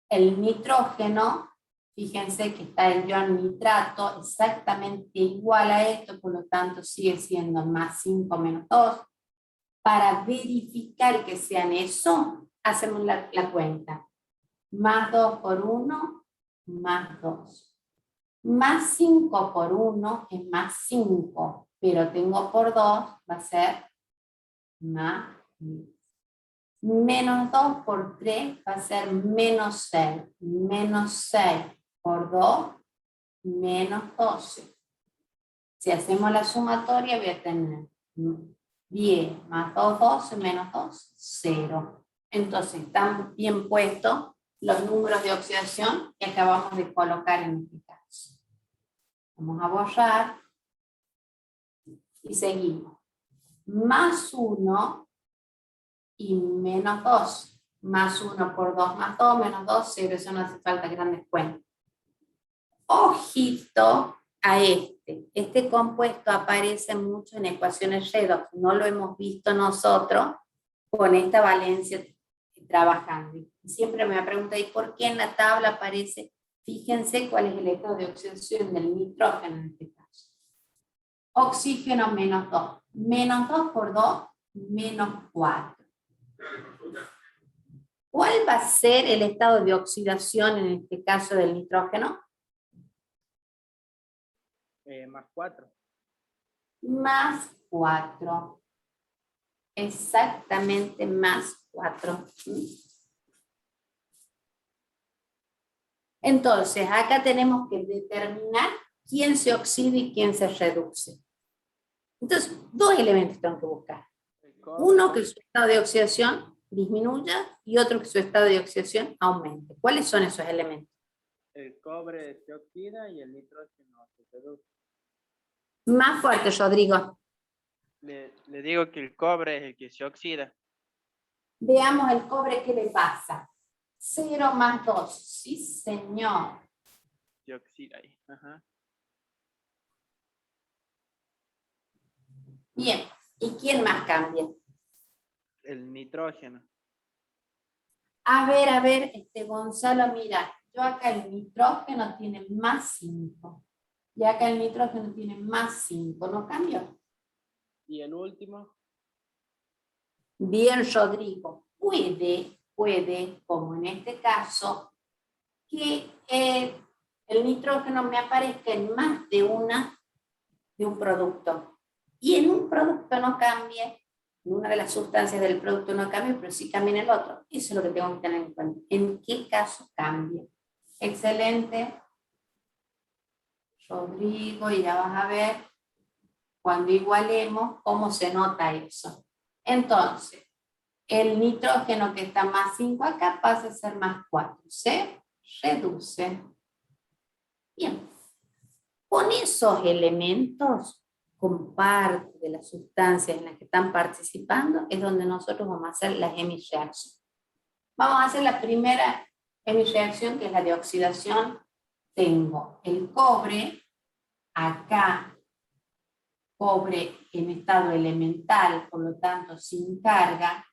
El nitrógeno, fíjense que está el ion nitrato exactamente igual a esto, por lo tanto sigue siendo más 5 menos 2. Para verificar que sean eso, hacemos la cuenta. Más 2 por 1, más 2. Más 5 por 1 es más 5, pero tengo por 2, va a ser más 10. Menos 2 por 3 va a ser menos 6. Menos 6 por 2, menos 12. Si hacemos la sumatoria voy a tener 10 más 2, 12, menos 2, 0. Entonces están bien puestos los números de oxidación que acabamos de colocar en este caso. Vamos a borrar y seguimos. Más 1 y menos 2. Más 1 por 2 más 2, menos 2, 0. Eso no hace falta grandes cuentas. Ojito a este. Este compuesto aparece mucho en ecuaciones redox. No lo hemos visto nosotros con esta valencia trabajando. Y siempre me preguntan, ¿y por qué en la tabla aparece? Fíjense cuál es el estado de oxidación del nitrógeno en este caso. Oxígeno menos 2. Menos 2 por 2, menos 4. ¿Cuál va a ser el estado de oxidación en este caso del nitrógeno? Más 4. Más 4. Exactamente más 4. Entonces, acá tenemos que determinar quién se oxida y quién se reduce. Entonces, dos elementos tengo que buscar. Uno, que su estado de oxidación disminuya, y otro, que su estado de oxidación aumente. ¿Cuáles son esos elementos? El cobre se oxida y el nitrógeno se reduce. Más fuerte, Rodrigo. Le digo que el cobre es el que se oxida. Veamos el cobre, ¿qué le pasa? 0 más 2. Sí, señor. Se oxida ahí. Ajá. Bien. ¿Y quién más cambia? El nitrógeno. A ver, Gonzalo, mira, yo acá el nitrógeno tiene más 5. Y acá el nitrógeno tiene más 5. ¿No cambió? ¿Y el último? Bien, Rodrigo. Puede, como en este caso, que el nitrógeno me aparezca en más de una de un producto y en un producto no cambie, en una de las sustancias del producto no cambie, pero sí cambia en el otro. Eso es lo que tengo que tener en cuenta. ¿En qué caso cambia? Excelente, Rodrigo, y ya vas a ver cuando igualemos cómo se nota eso. Entonces, el nitrógeno que está más 5 acá pasa a ser más 4. Se reduce. Bien. Con esos elementos, con parte de las sustancias en las que están participando, es donde nosotros vamos a hacer las hemireacciones. Vamos a hacer la primera hemireacción, que es la de oxidación. Tengo el cobre, acá, cobre en estado elemental, por lo tanto sin carga,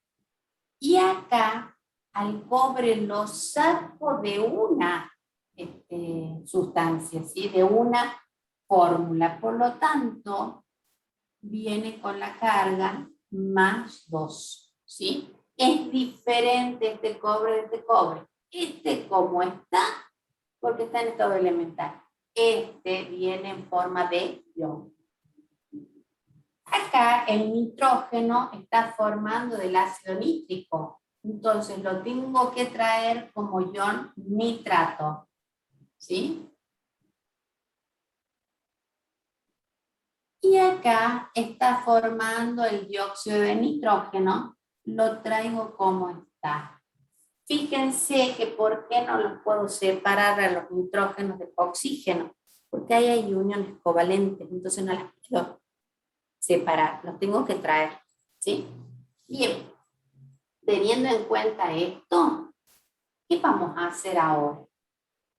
y acá al cobre lo saco de una sustancia, ¿sí? De una fórmula, por lo tanto, viene con la carga más 2, ¿sí? Es diferente este cobre de este cobre. Este como está, porque está en estado elemental. Este viene en forma de ion. Acá el nitrógeno está formando del ácido nítrico, entonces lo tengo que traer como ion nitrato, ¿sí? Y acá está formando el dióxido de nitrógeno, lo traigo como está. Fíjense que por qué no los puedo separar a los nitrógenos de oxígeno, porque ahí hay uniones covalentes, entonces no las puedo separar, los tengo que traer, ¿sí? Bien, teniendo en cuenta esto, ¿qué vamos a hacer ahora?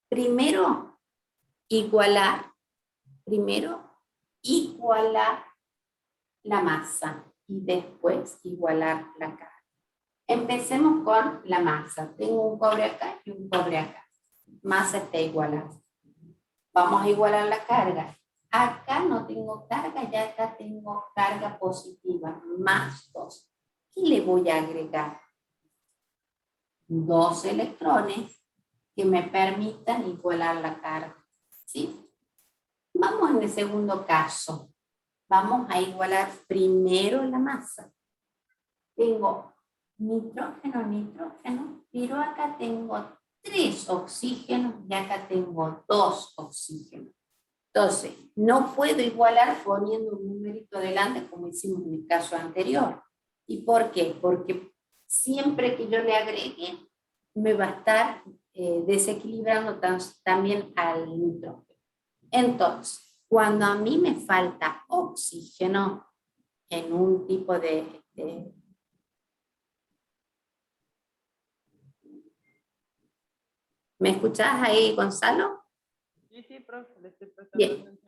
Primero, igualar la masa y después igualar la carga. Empecemos con la masa. Tengo un cobre acá y un cobre acá. Masa está igualada. Vamos a igualar la carga. Acá no tengo carga, ya acá tengo carga positiva, más 2. ¿Qué le voy a agregar? 2 electrones que me permitan igualar la carga, ¿sí? Vamos en el segundo caso. Vamos a igualar primero la masa. Tengo nitrógeno, nitrógeno, pero acá tengo 3 oxígenos y acá tengo 2 oxígenos. Entonces, no puedo igualar poniendo un numerito delante como hicimos en el caso anterior. ¿Y por qué? Porque siempre que yo le agregue, me va a estar desequilibrando también al nitrógeno. Entonces, cuando a mí me falta oxígeno en un tipo de ¿me escuchás ahí, Gonzalo? Sí, profe, le estoy prestando Bien.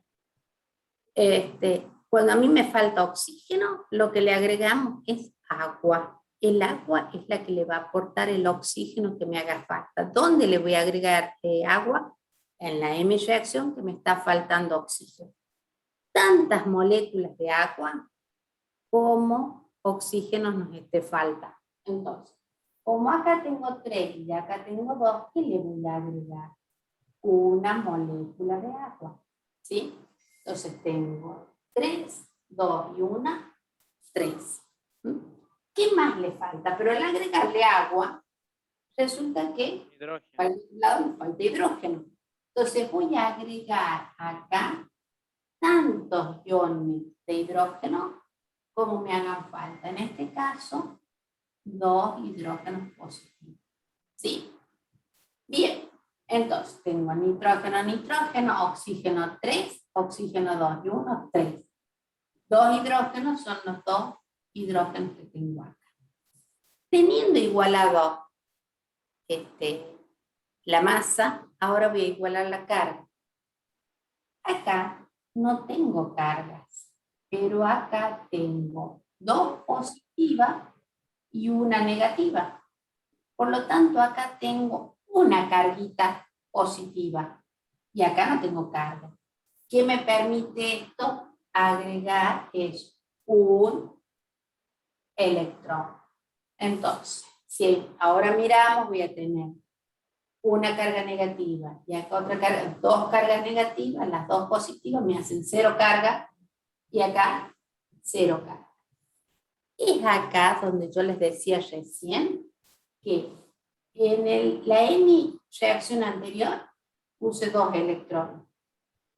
atención. Cuando a mí me falta oxígeno, lo que le agregamos es agua. El agua es la que le va a aportar el oxígeno que me haga falta. ¿Dónde le voy a agregar agua? En la hemireacción que me está faltando oxígeno. Tantas moléculas de agua como oxígeno nos esté falta. Entonces, como acá tengo 3 y acá tengo 2, ¿qué le voy a agregar? Una molécula de agua, ¿sí? Entonces tengo 3, 2 y 1, 3. ¿Qué más le falta? Pero al agregarle agua, resulta que falta hidrógeno. Entonces voy a agregar acá tantos iones de hidrógeno como me hagan falta. En este caso, 2 hidrógenos positivos. ¿Sí? Bien. Entonces, tengo nitrógeno, nitrógeno, oxígeno 3, oxígeno 2 y 1, 3. 2 hidrógenos son los 2 hidrógenos que tengo acá. Teniendo igualado la masa, ahora voy a igualar la carga. Acá no tengo cargas, pero acá tengo 2 positivas y una negativa. Por lo tanto, acá tengo una carguita positiva y acá no tengo carga. ¿Qué me permite esto? Agregar es un electrón. Entonces, si ahora miramos, voy a tener una carga negativa y acá otra carga, 2 cargas negativas, las 2 positivas me hacen 0 carga Y acá, 0 carga. Es acá donde yo les decía recién que en la N reacción anterior puse 2 electrones.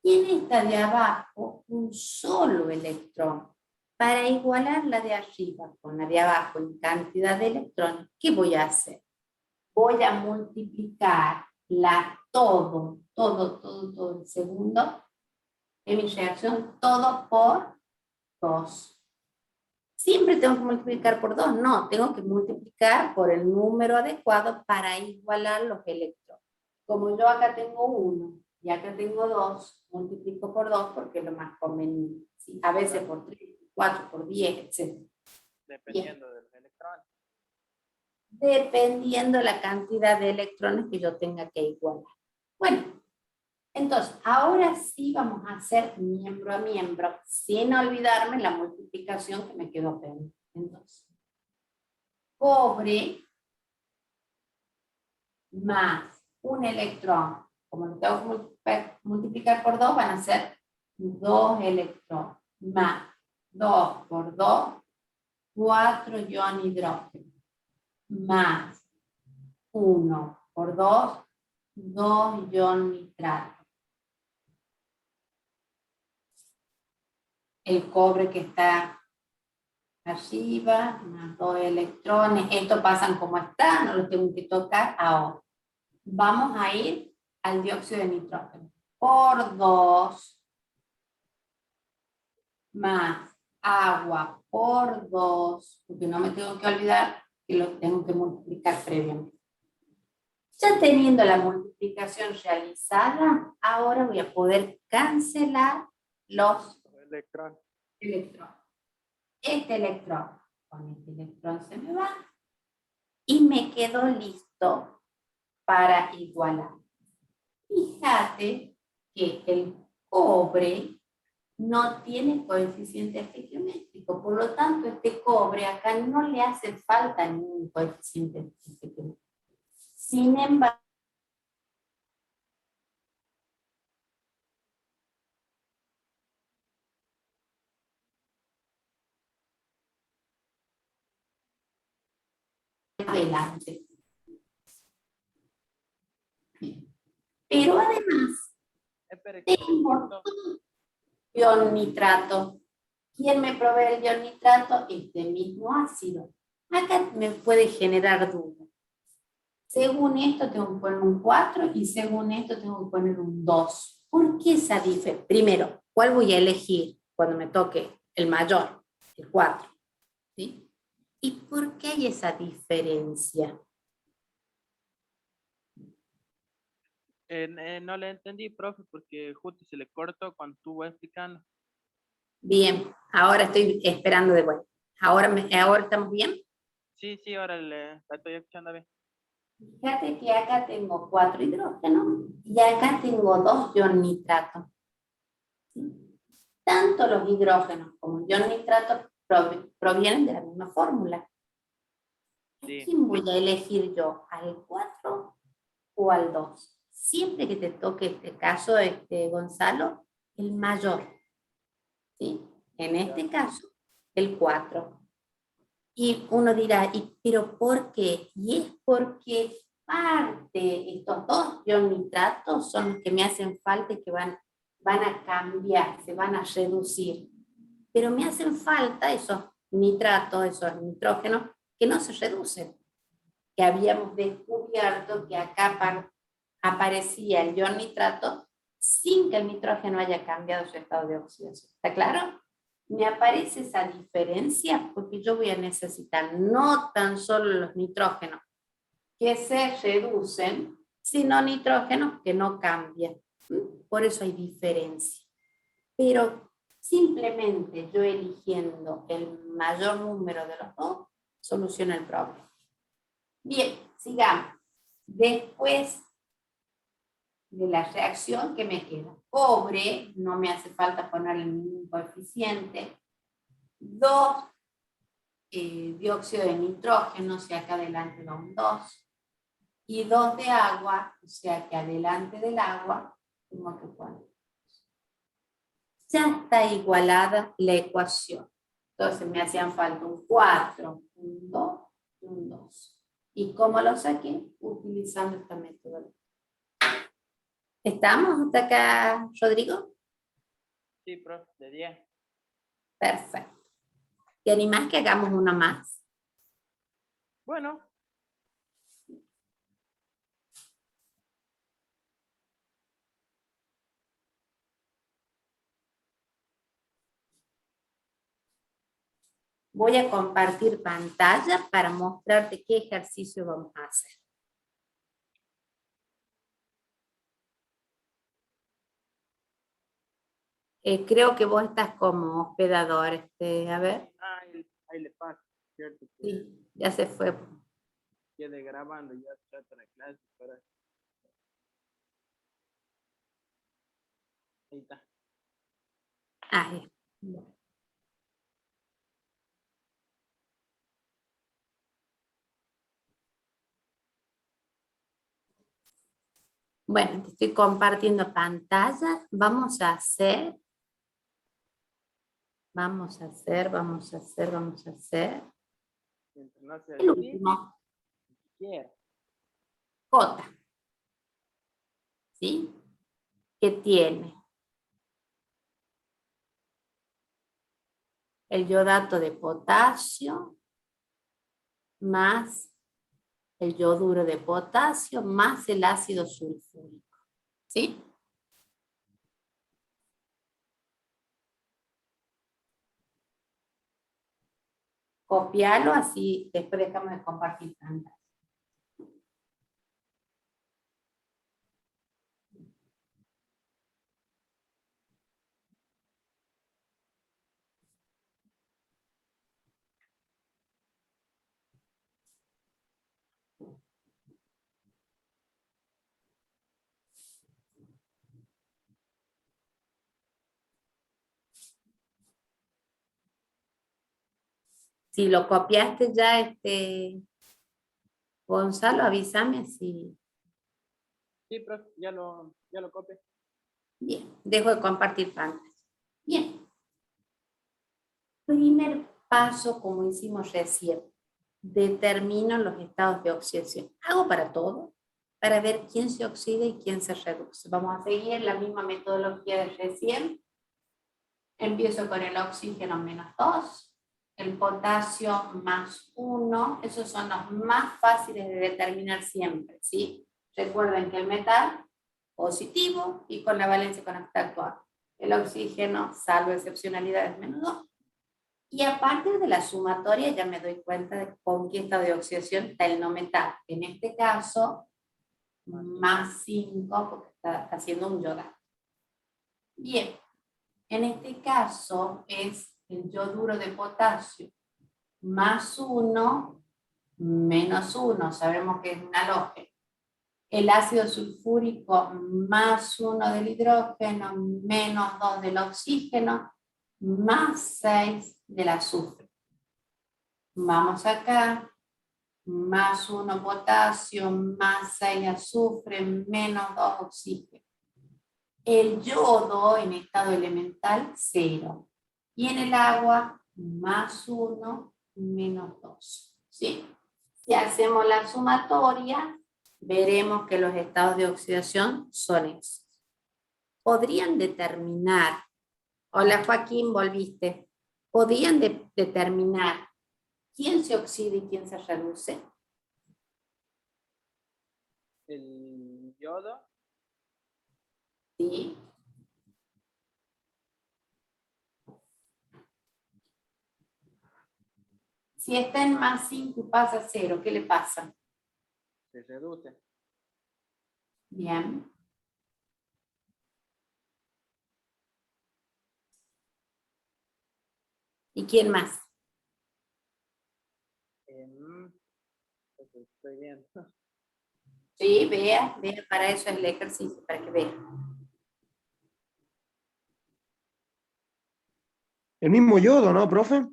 Y en esta de abajo, un solo electrón. Para igualar la de arriba con la de abajo en cantidad de electrones, ¿qué voy a hacer? Voy a multiplicar todo el segundo en mi reacción, todo por 2. ¿Siempre tengo que multiplicar por 2? No, tengo que multiplicar por el número adecuado para igualar los electrones. Como yo acá tengo 1 y acá tengo 2, multiplico por 2 porque es lo más conveniente. ¿Sí? A veces por 3, por 4, por 10, etc. Dependiendo del electrón. Dependiendo la cantidad de electrones que yo tenga que igualar. Bueno, entonces, ahora sí vamos a hacer miembro a miembro, sin olvidarme la multiplicación que me quedó pendiente. Entonces, cobre más un electrón, como lo tengo que multiplicar por 2, van a ser 2 electrones, más 2 por 2, 4 ion hidrógeno, más 1 por 2, 2 ion nitrato. El cobre que está arriba, más 2 electrones, estos pasan como está, no los tengo que tocar ahora. Vamos a ir al dióxido de nitrógeno. Por 2, más agua por 2, porque no me tengo que olvidar que lo tengo que multiplicar previamente. Ya teniendo la multiplicación realizada, ahora voy a poder cancelar los Electrón. electrones. Este electrón con este electrón se me va y me quedo listo para igualar. Fíjate que el cobre no tiene coeficiente estequiométrico, por lo tanto este cobre acá no le hace falta ningún coeficiente estequiométrico. Sin embargo, adelante. Pero además, Espere, tengo ion nitrato. ¿Quién me provee el ion nitrato? Este mismo ácido. Acá me puede generar duda. Según esto tengo que poner un 4 y según esto tengo que poner un 2. ¿Por qué esa diferencia? Primero, ¿cuál voy a elegir cuando me toque el mayor? El 4. ¿Sí? ¿Y por qué hay esa diferencia? no le entendí, profe, porque justo se le cortó cuando estuvo explicando. Bien, ahora estoy esperando de vuelta. ¿Ahora estamos bien? Sí, ahora la estoy escuchando bien. Fíjate que acá tengo 4 hidrógenos y acá tengo 2 ion nitrato. ¿Sí? Tanto los hidrógenos como el ion nitrato provienen de la misma fórmula. Sí. ¿Quién voy a elegir yo? ¿Al 4 o al 2? Siempre que te toque este caso, Gonzalo, el mayor. ¿Sí? En este caso, el 4. Y uno dirá, ¿pero por qué? Y es porque estos 2 ion nitratos son los que me hacen falta y que van a cambiar, se van a reducir. Pero me hacen falta esos nitratos, esos nitrógenos, que no se reducen. Que habíamos descubierto que acá aparecía el ion nitrato sin que el nitrógeno haya cambiado su estado de oxidación. ¿Está claro? Me aparece esa diferencia porque yo voy a necesitar no tan solo los nitrógenos que se reducen, sino nitrógenos que no cambian. Por eso hay diferencia. Pero simplemente yo eligiendo el mayor número de los dos, soluciona el problema. Bien, sigamos. Después de la reacción que me queda. Cobre, no me hace falta ponerle ningún coeficiente. 2 dióxido de nitrógeno, o sea que adelante da un 2. Y 2 de agua, o sea que adelante del agua tengo que poner. ya está igualada la ecuación. Entonces me hacían falta un 4, un 2 y un 2. ¿Y cómo lo saqué? Utilizando esta metodología. ¿Estamos hasta acá, Rodrigo? Sí, profe, de 10. Perfecto. ¿Te animás que hagamos uno más? Bueno, Voy a compartir pantalla para mostrarte qué ejercicio vamos a hacer. Creo que vos estás como hospedador. A ver, ahí le paso, ¿cierto? Que sí, ya se fue. quede grabando ya trata la clase. Ahí está. Ahí. Bueno, te estoy compartiendo pantalla. Vamos a hacer. Mientras no sea El difícil, último, quiera. J. ¿Sí? Que tiene el iodato de potasio más el yoduro de potasio más el ácido sulfúrico. ¿Sí? Copiarlo así, después dejamos de compartir pantalla. Si lo copiaste ya, Gonzalo, avísame si. Sí, profe, ya lo copié. Bien, dejo de compartir pantalla. Bien. Primer paso, como hicimos recién, determino los estados de oxidación. Hago para todo, para ver quién se oxida y quién se reduce. Vamos a seguir la misma metodología de recién. Empiezo con el oxígeno -2, el potasio +1. Esos son los más fáciles de determinar siempre, ¿sí? Recuerden que el metal positivo y con la valencia con actual. El oxígeno, salvo excepcionalidades, -2. Y a partir de la sumatoria ya me doy cuenta de con qué estado de oxidación está el no metal. En este caso, +5, porque está haciendo un yodato. Bien, en este caso es el yoduro de potasio +1, -1, sabemos que es un halógeno. El ácido sulfúrico +1 del hidrógeno, -2 del oxígeno, +6 del azufre. Vamos acá, +1 potasio, +6 azufre, -2 oxígeno. El yodo en estado elemental, 0. Y en el agua, +1, -2. ¿Sí? Si hacemos la sumatoria, veremos que los estados de oxidación son esos. Podrían determinar, hola Joaquín, volviste, podrían determinar quién se oxida y quién se reduce. El yodo. ¿Sí? Si está en +5 y pasa a 0, ¿qué le pasa? Se reduce. Bien. ¿Y quién más? Pues estoy viendo. Sí, vea, para eso es el ejercicio, para que vea. El mismo yodo, ¿no, profe?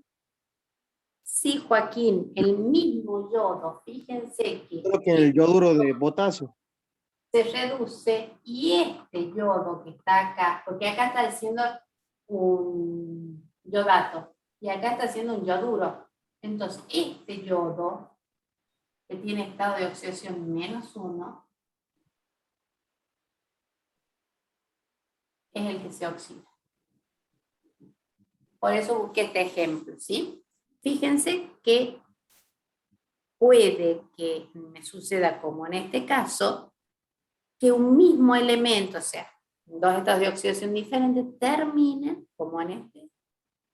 Sí, Joaquín, el mismo yodo, fíjense que Creo que el yoduro de potasio. se reduce y este yodo que está acá, porque acá está diciendo un yodato. Y acá está haciendo un yoduro. Entonces, este yodo, que tiene estado de oxidación -1, es el que se oxida. Por eso busqué este ejemplo, ¿sí? Fíjense que puede que me suceda como en este caso, que un mismo elemento, o sea, dos estados de oxidación diferentes, terminen, como en este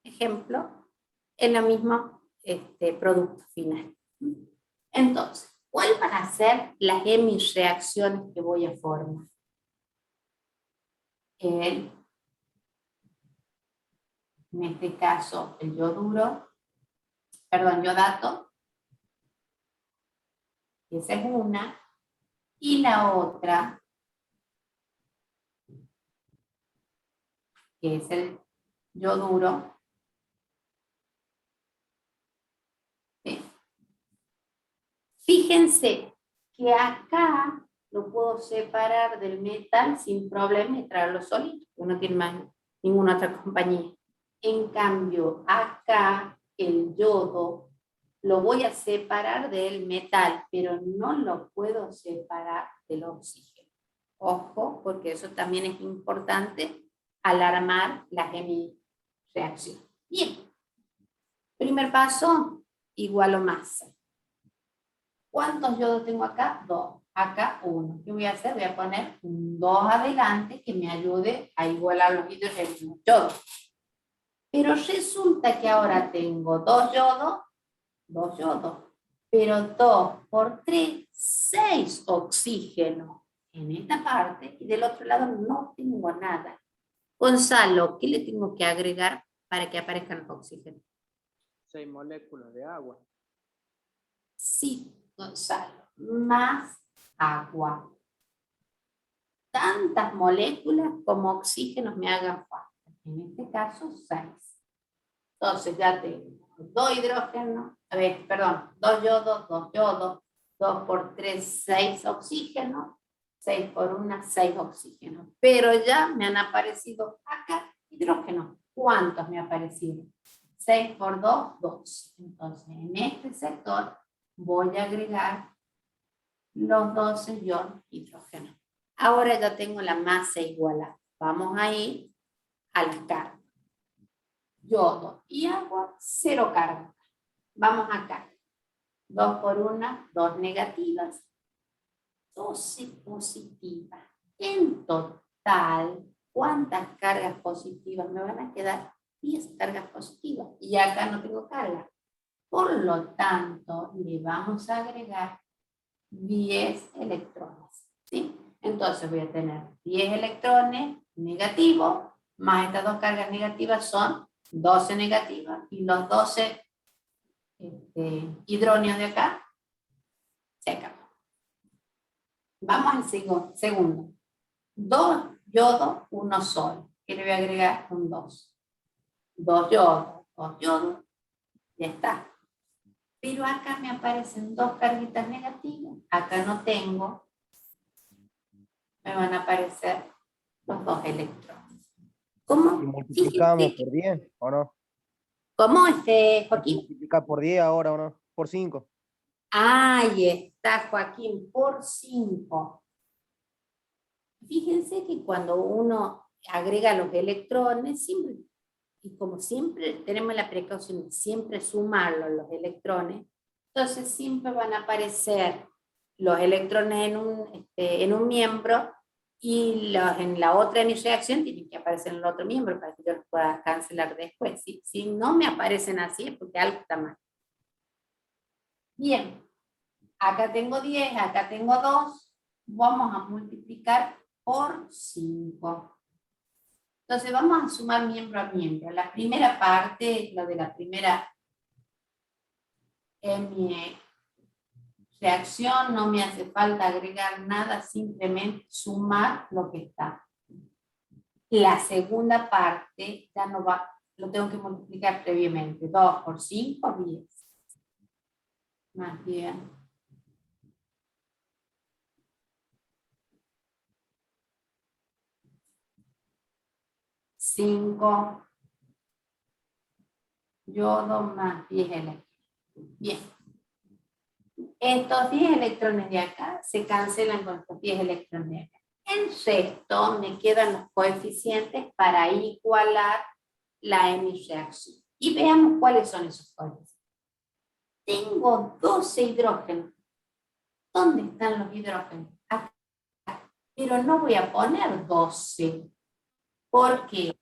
ejemplo, en el mismo producto final. Entonces, ¿cuáles van a ser las hemireacciones que voy a formar? En este caso, el yodato, esa es una, y la otra, que es el yoduro, ¿sí? Fíjense que acá lo puedo separar del metal sin problema y traerlo solito, porque no tiene más ninguna otra compañía. En cambio, acá el yodo lo voy a separar del metal, pero no lo puedo separar del oxígeno. Ojo, porque eso también es importante al armar la hemireacción. Bien, primer paso, igualo masa. ¿Cuántos yodos tengo acá? 2. Acá 1. ¿Qué voy a hacer? Voy a poner un 2 adelante que me ayude a igualar los hidrógenos y los yodos. Pero resulta que ahora tengo 2 yodos, pero 2 por 3, 6 oxígenos en esta parte, y del otro lado no tengo nada. Gonzalo, ¿qué le tengo que agregar para que aparezcan los oxígenos? 6 moléculas de agua. Sí, Gonzalo, más agua. Tantas moléculas como oxígenos me hagan falta. En este caso, 6. Entonces ya tengo 2 hidrógenos, dos yodos, 2 por 3, 6 oxígenos, 6 por 1, 6 oxígenos. Pero ya me han aparecido acá hidrógenos. ¿Cuántos me aparecieron? 6 por 2, 12. Entonces en este sector voy a agregar los 12 iones hidrógeno. Ahora ya tengo la masa igualada. Vamos a ir a las cargas. Yodo y agua, 0 carga. Vamos acá. 2 por 1, 2 negativas. 12 positivas. En total, ¿cuántas cargas positivas me van a quedar? 10 cargas positivas. Y acá no tengo carga. Por lo tanto, le vamos a agregar 10 electrones. ¿Sí? Entonces voy a tener 10 electrones negativos, más estas dos cargas negativas son 12 negativas, y los 12 hidróneos de acá se acaban. Vamos al segundo. 2 yodos, 1 sol. ¿Qué le voy a agregar? Un 2. 2 yodos, ya está. Pero acá me aparecen 2 carguitas negativas. Acá no tengo. Me van a aparecer los 2 electrones. ¿Cómo? Y multiplicamos Fíjense. por 10, ¿o no? ¿Cómo, Joaquín? Multiplicar por 10 ahora, ¿o no? Por 5. Ahí está, Joaquín, por 5. Fíjense que cuando uno agrega los electrones, siempre, y como siempre tenemos la precaución de siempre sumarlos los electrones, entonces siempre van a aparecer los electrones en un miembro, y en la otra reacción tienen que aparecer en el otro miembro para que yo los pueda cancelar después. ¿Sí? Si no me aparecen así es porque algo está mal. Bien, acá tengo 10, acá tengo 2, vamos a multiplicar por 5. Entonces vamos a sumar miembro a miembro. La primera parte, lo de la primera reacción, no me hace falta agregar nada, simplemente sumar lo que está. La segunda parte ya no va, lo tengo que multiplicar previamente. 2 por 5, 10. Más bien. 5 yodo más 10 electrones. Bien. Estos 10 electrones de acá se cancelan con estos 10 electrones de acá. El resto me quedan los coeficientes para igualar la hemi-reacción. Y veamos cuáles son esos coeficientes. Tengo 12 hidrógenos. ¿Dónde están los hidrógenos? Acá. Pero no voy a poner 12. ¿Por qué?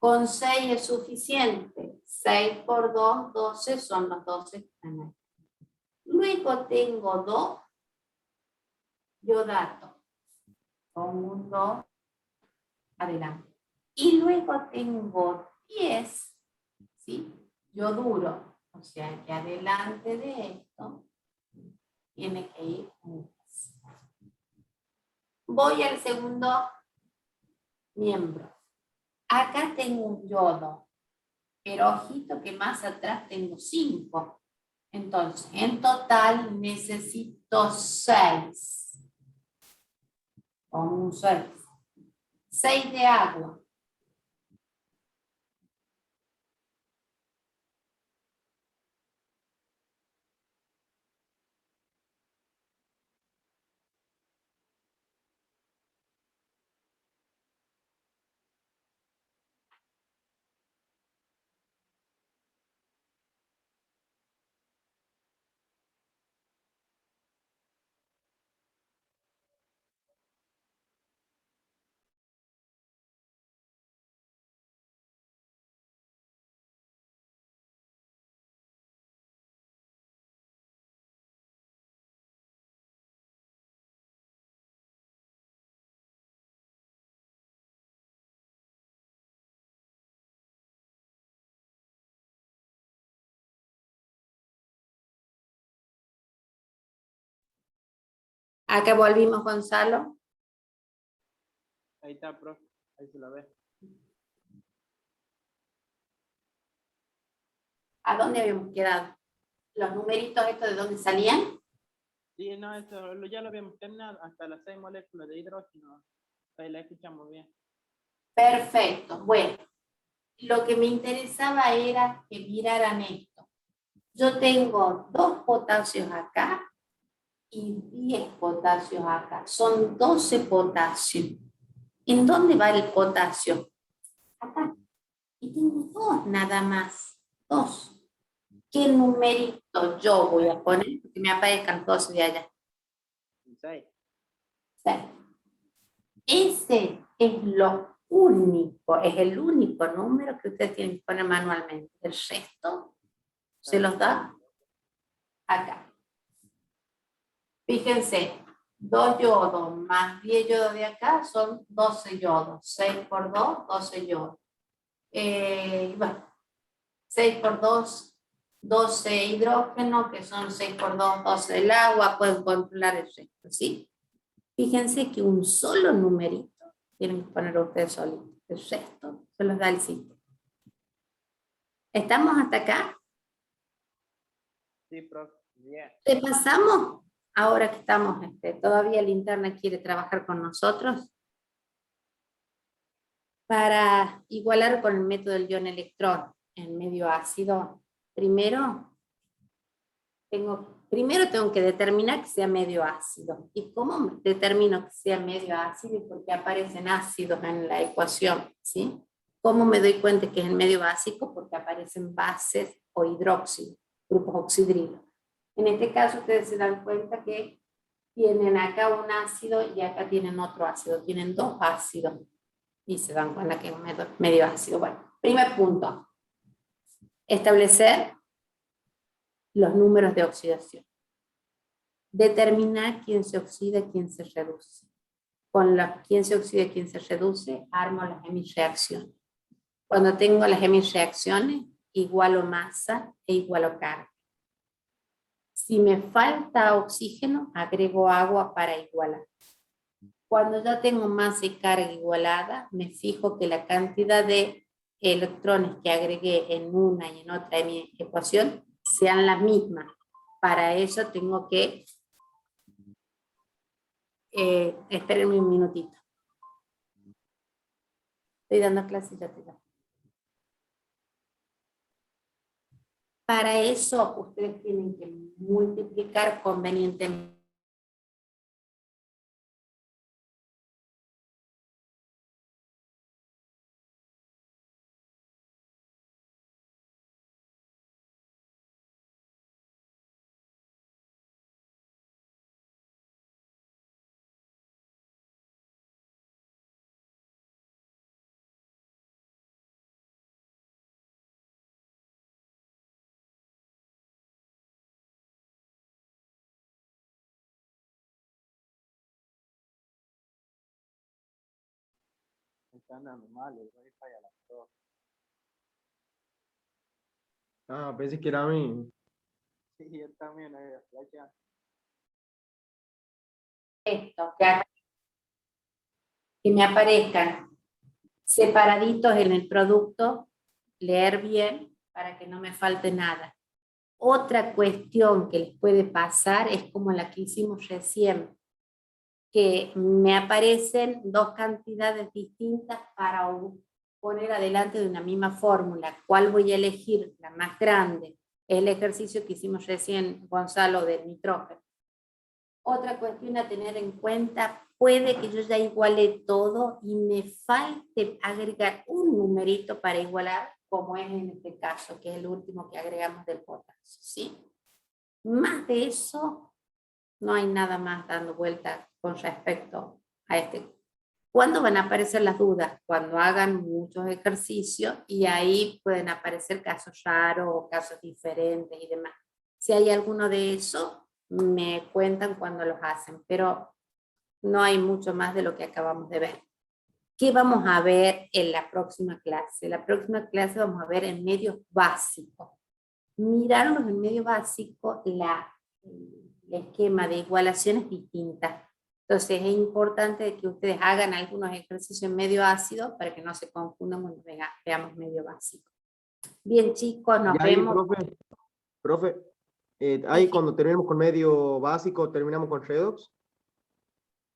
Con 6 es suficiente. 6 por 2, 12 son los 12 que están ahí. Luego tengo 2 yodatos. Con un 2 adelante. Y luego tengo 10, ¿sí? Yoduro. O sea que adelante de esto tiene que ir un 10. Voy al segundo miembro. Acá tengo un yodo, pero ojito que más atrás tengo 5. Entonces, en total necesito 6. Con un 6. 6 de agua. Acá volvimos, Gonzalo. Ahí está, profe. Ahí se la ve. ¿A dónde habíamos quedado? ¿Los numeritos estos de dónde salían? Sí, no, eso ya lo habíamos terminado. Hasta las 6 moléculas de hidrógeno. Ahí la escuchamos bien. Perfecto. Bueno, lo que me interesaba era que miraran esto. Yo tengo 2 potasios acá y 10 potasios acá. Son 12 potasios. ¿En dónde va el potasio? Acá. Y tengo 2 nada más. 2. ¿Qué numerito yo voy a poner? Que me aparezcan 12 de allá. 6. 6. Ese es lo único, es el único número que ustedes tienen que poner manualmente. El resto se los da acá. Fíjense, 2 yodos más 10 yodos de acá son 12 yodos. 6 por 2, 12 yodos. Bueno, 6 por 2, 12 hidrógenos, que son 6 por 2, 12 del agua. Pueden controlar el resto, ¿sí? Fíjense que un solo numerito tienen que poner ustedes solitos. El resto se los da el sitio. ¿Estamos hasta acá? Sí, profe. Bien. Repasamos, ahora que estamos, todavía el internet quiere trabajar con nosotros, para igualar con el método del ion-electrón en medio ácido. Primero tengo que determinar que sea medio ácido. ¿Y cómo determino que sea medio ácido? Porque aparecen ácidos en la ecuación, ¿sí? ¿Cómo me doy cuenta que es el medio básico? Porque aparecen bases o hidróxidos, grupos oxidrilos. En este caso ustedes se dan cuenta que tienen acá un ácido y acá tienen otro ácido. Tienen 2 ácidos y se dan cuenta que es medio ácido. Bueno, primer punto. Establecer los números de oxidación. Determinar quién se oxida y quién se reduce. Con quién se oxida y quién se reduce, armo las hemireacciones. Cuando tengo las hemireacciones, igualo masa e igualo carga. Si me falta oxígeno, agrego agua para igualar. Cuando ya tengo masa y carga igualada, me fijo que la cantidad de electrones que agregué en una y en otra de mi ecuación sean las mismas. Para eso tengo que espérenme un minutito. Estoy dando clases y ya te da. Para eso ustedes tienen que multiplicar convenientemente. Están dando mal el wifi a las 2. Ah, pensé que era a mí. Sí, yo también, ya. Esto, que me aparezcan separaditos en el producto, leer bien para que no me falte nada. Otra cuestión que les puede pasar es como la que hicimos recién, que me aparecen dos cantidades distintas para poner adelante de una misma fórmula. ¿Cuál voy a elegir? La más grande. Es el ejercicio que hicimos recién, Gonzalo, del nitrógeno. Otra cuestión a tener en cuenta, puede que yo ya iguale todo y me falte agregar un numerito para igualar, como es en este caso, que es el último que agregamos del potasio, ¿sí? Más de eso, no hay nada más dando vuelta con respecto a este. ¿Cuándo van a aparecer las dudas? Cuando hagan muchos ejercicios y ahí pueden aparecer casos raros o casos diferentes y demás. Si hay alguno de esos, me cuentan cuando los hacen, pero no hay mucho más de lo que acabamos de ver. ¿Qué vamos a ver en la próxima clase? En la próxima clase vamos a ver en medios básicos. Mirarlos en medio básico, el esquema de igualaciones distintas. Entonces es importante que ustedes hagan algunos ejercicios en medio ácido para que no se confundan cuando veamos medio básico. Bien, chicos, nos Y ahí, vemos. profe, ahí Sí. cuando terminemos con medio básico, terminamos con redox.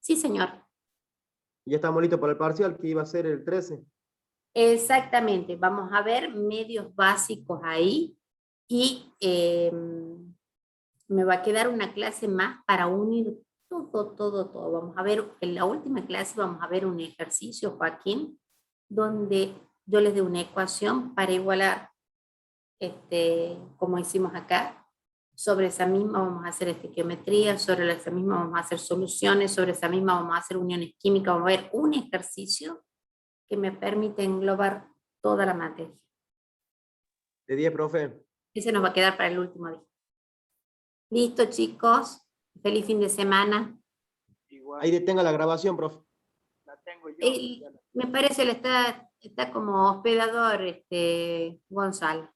Sí, señor. Ya estamos listos para el parcial, que iba a ser el 13. Exactamente. Vamos a ver medios básicos ahí y me va a quedar una clase más para unir todo. Vamos a ver, en la última clase vamos a ver un ejercicio, Joaquín, donde yo les dé una ecuación para igualar, como hicimos acá. Sobre esa misma vamos a hacer estequiometría, sobre esa misma vamos a hacer soluciones, sobre esa misma vamos a hacer uniones químicas. Vamos a ver un ejercicio que me permite englobar toda la materia. De 10, profe. Ese nos va a quedar para el último día. Listo, chicos. Feliz fin de semana. Igual, Ahí detenga la grabación, profe. la tengo yo. Me parece que está como hospedador, Gonzalo.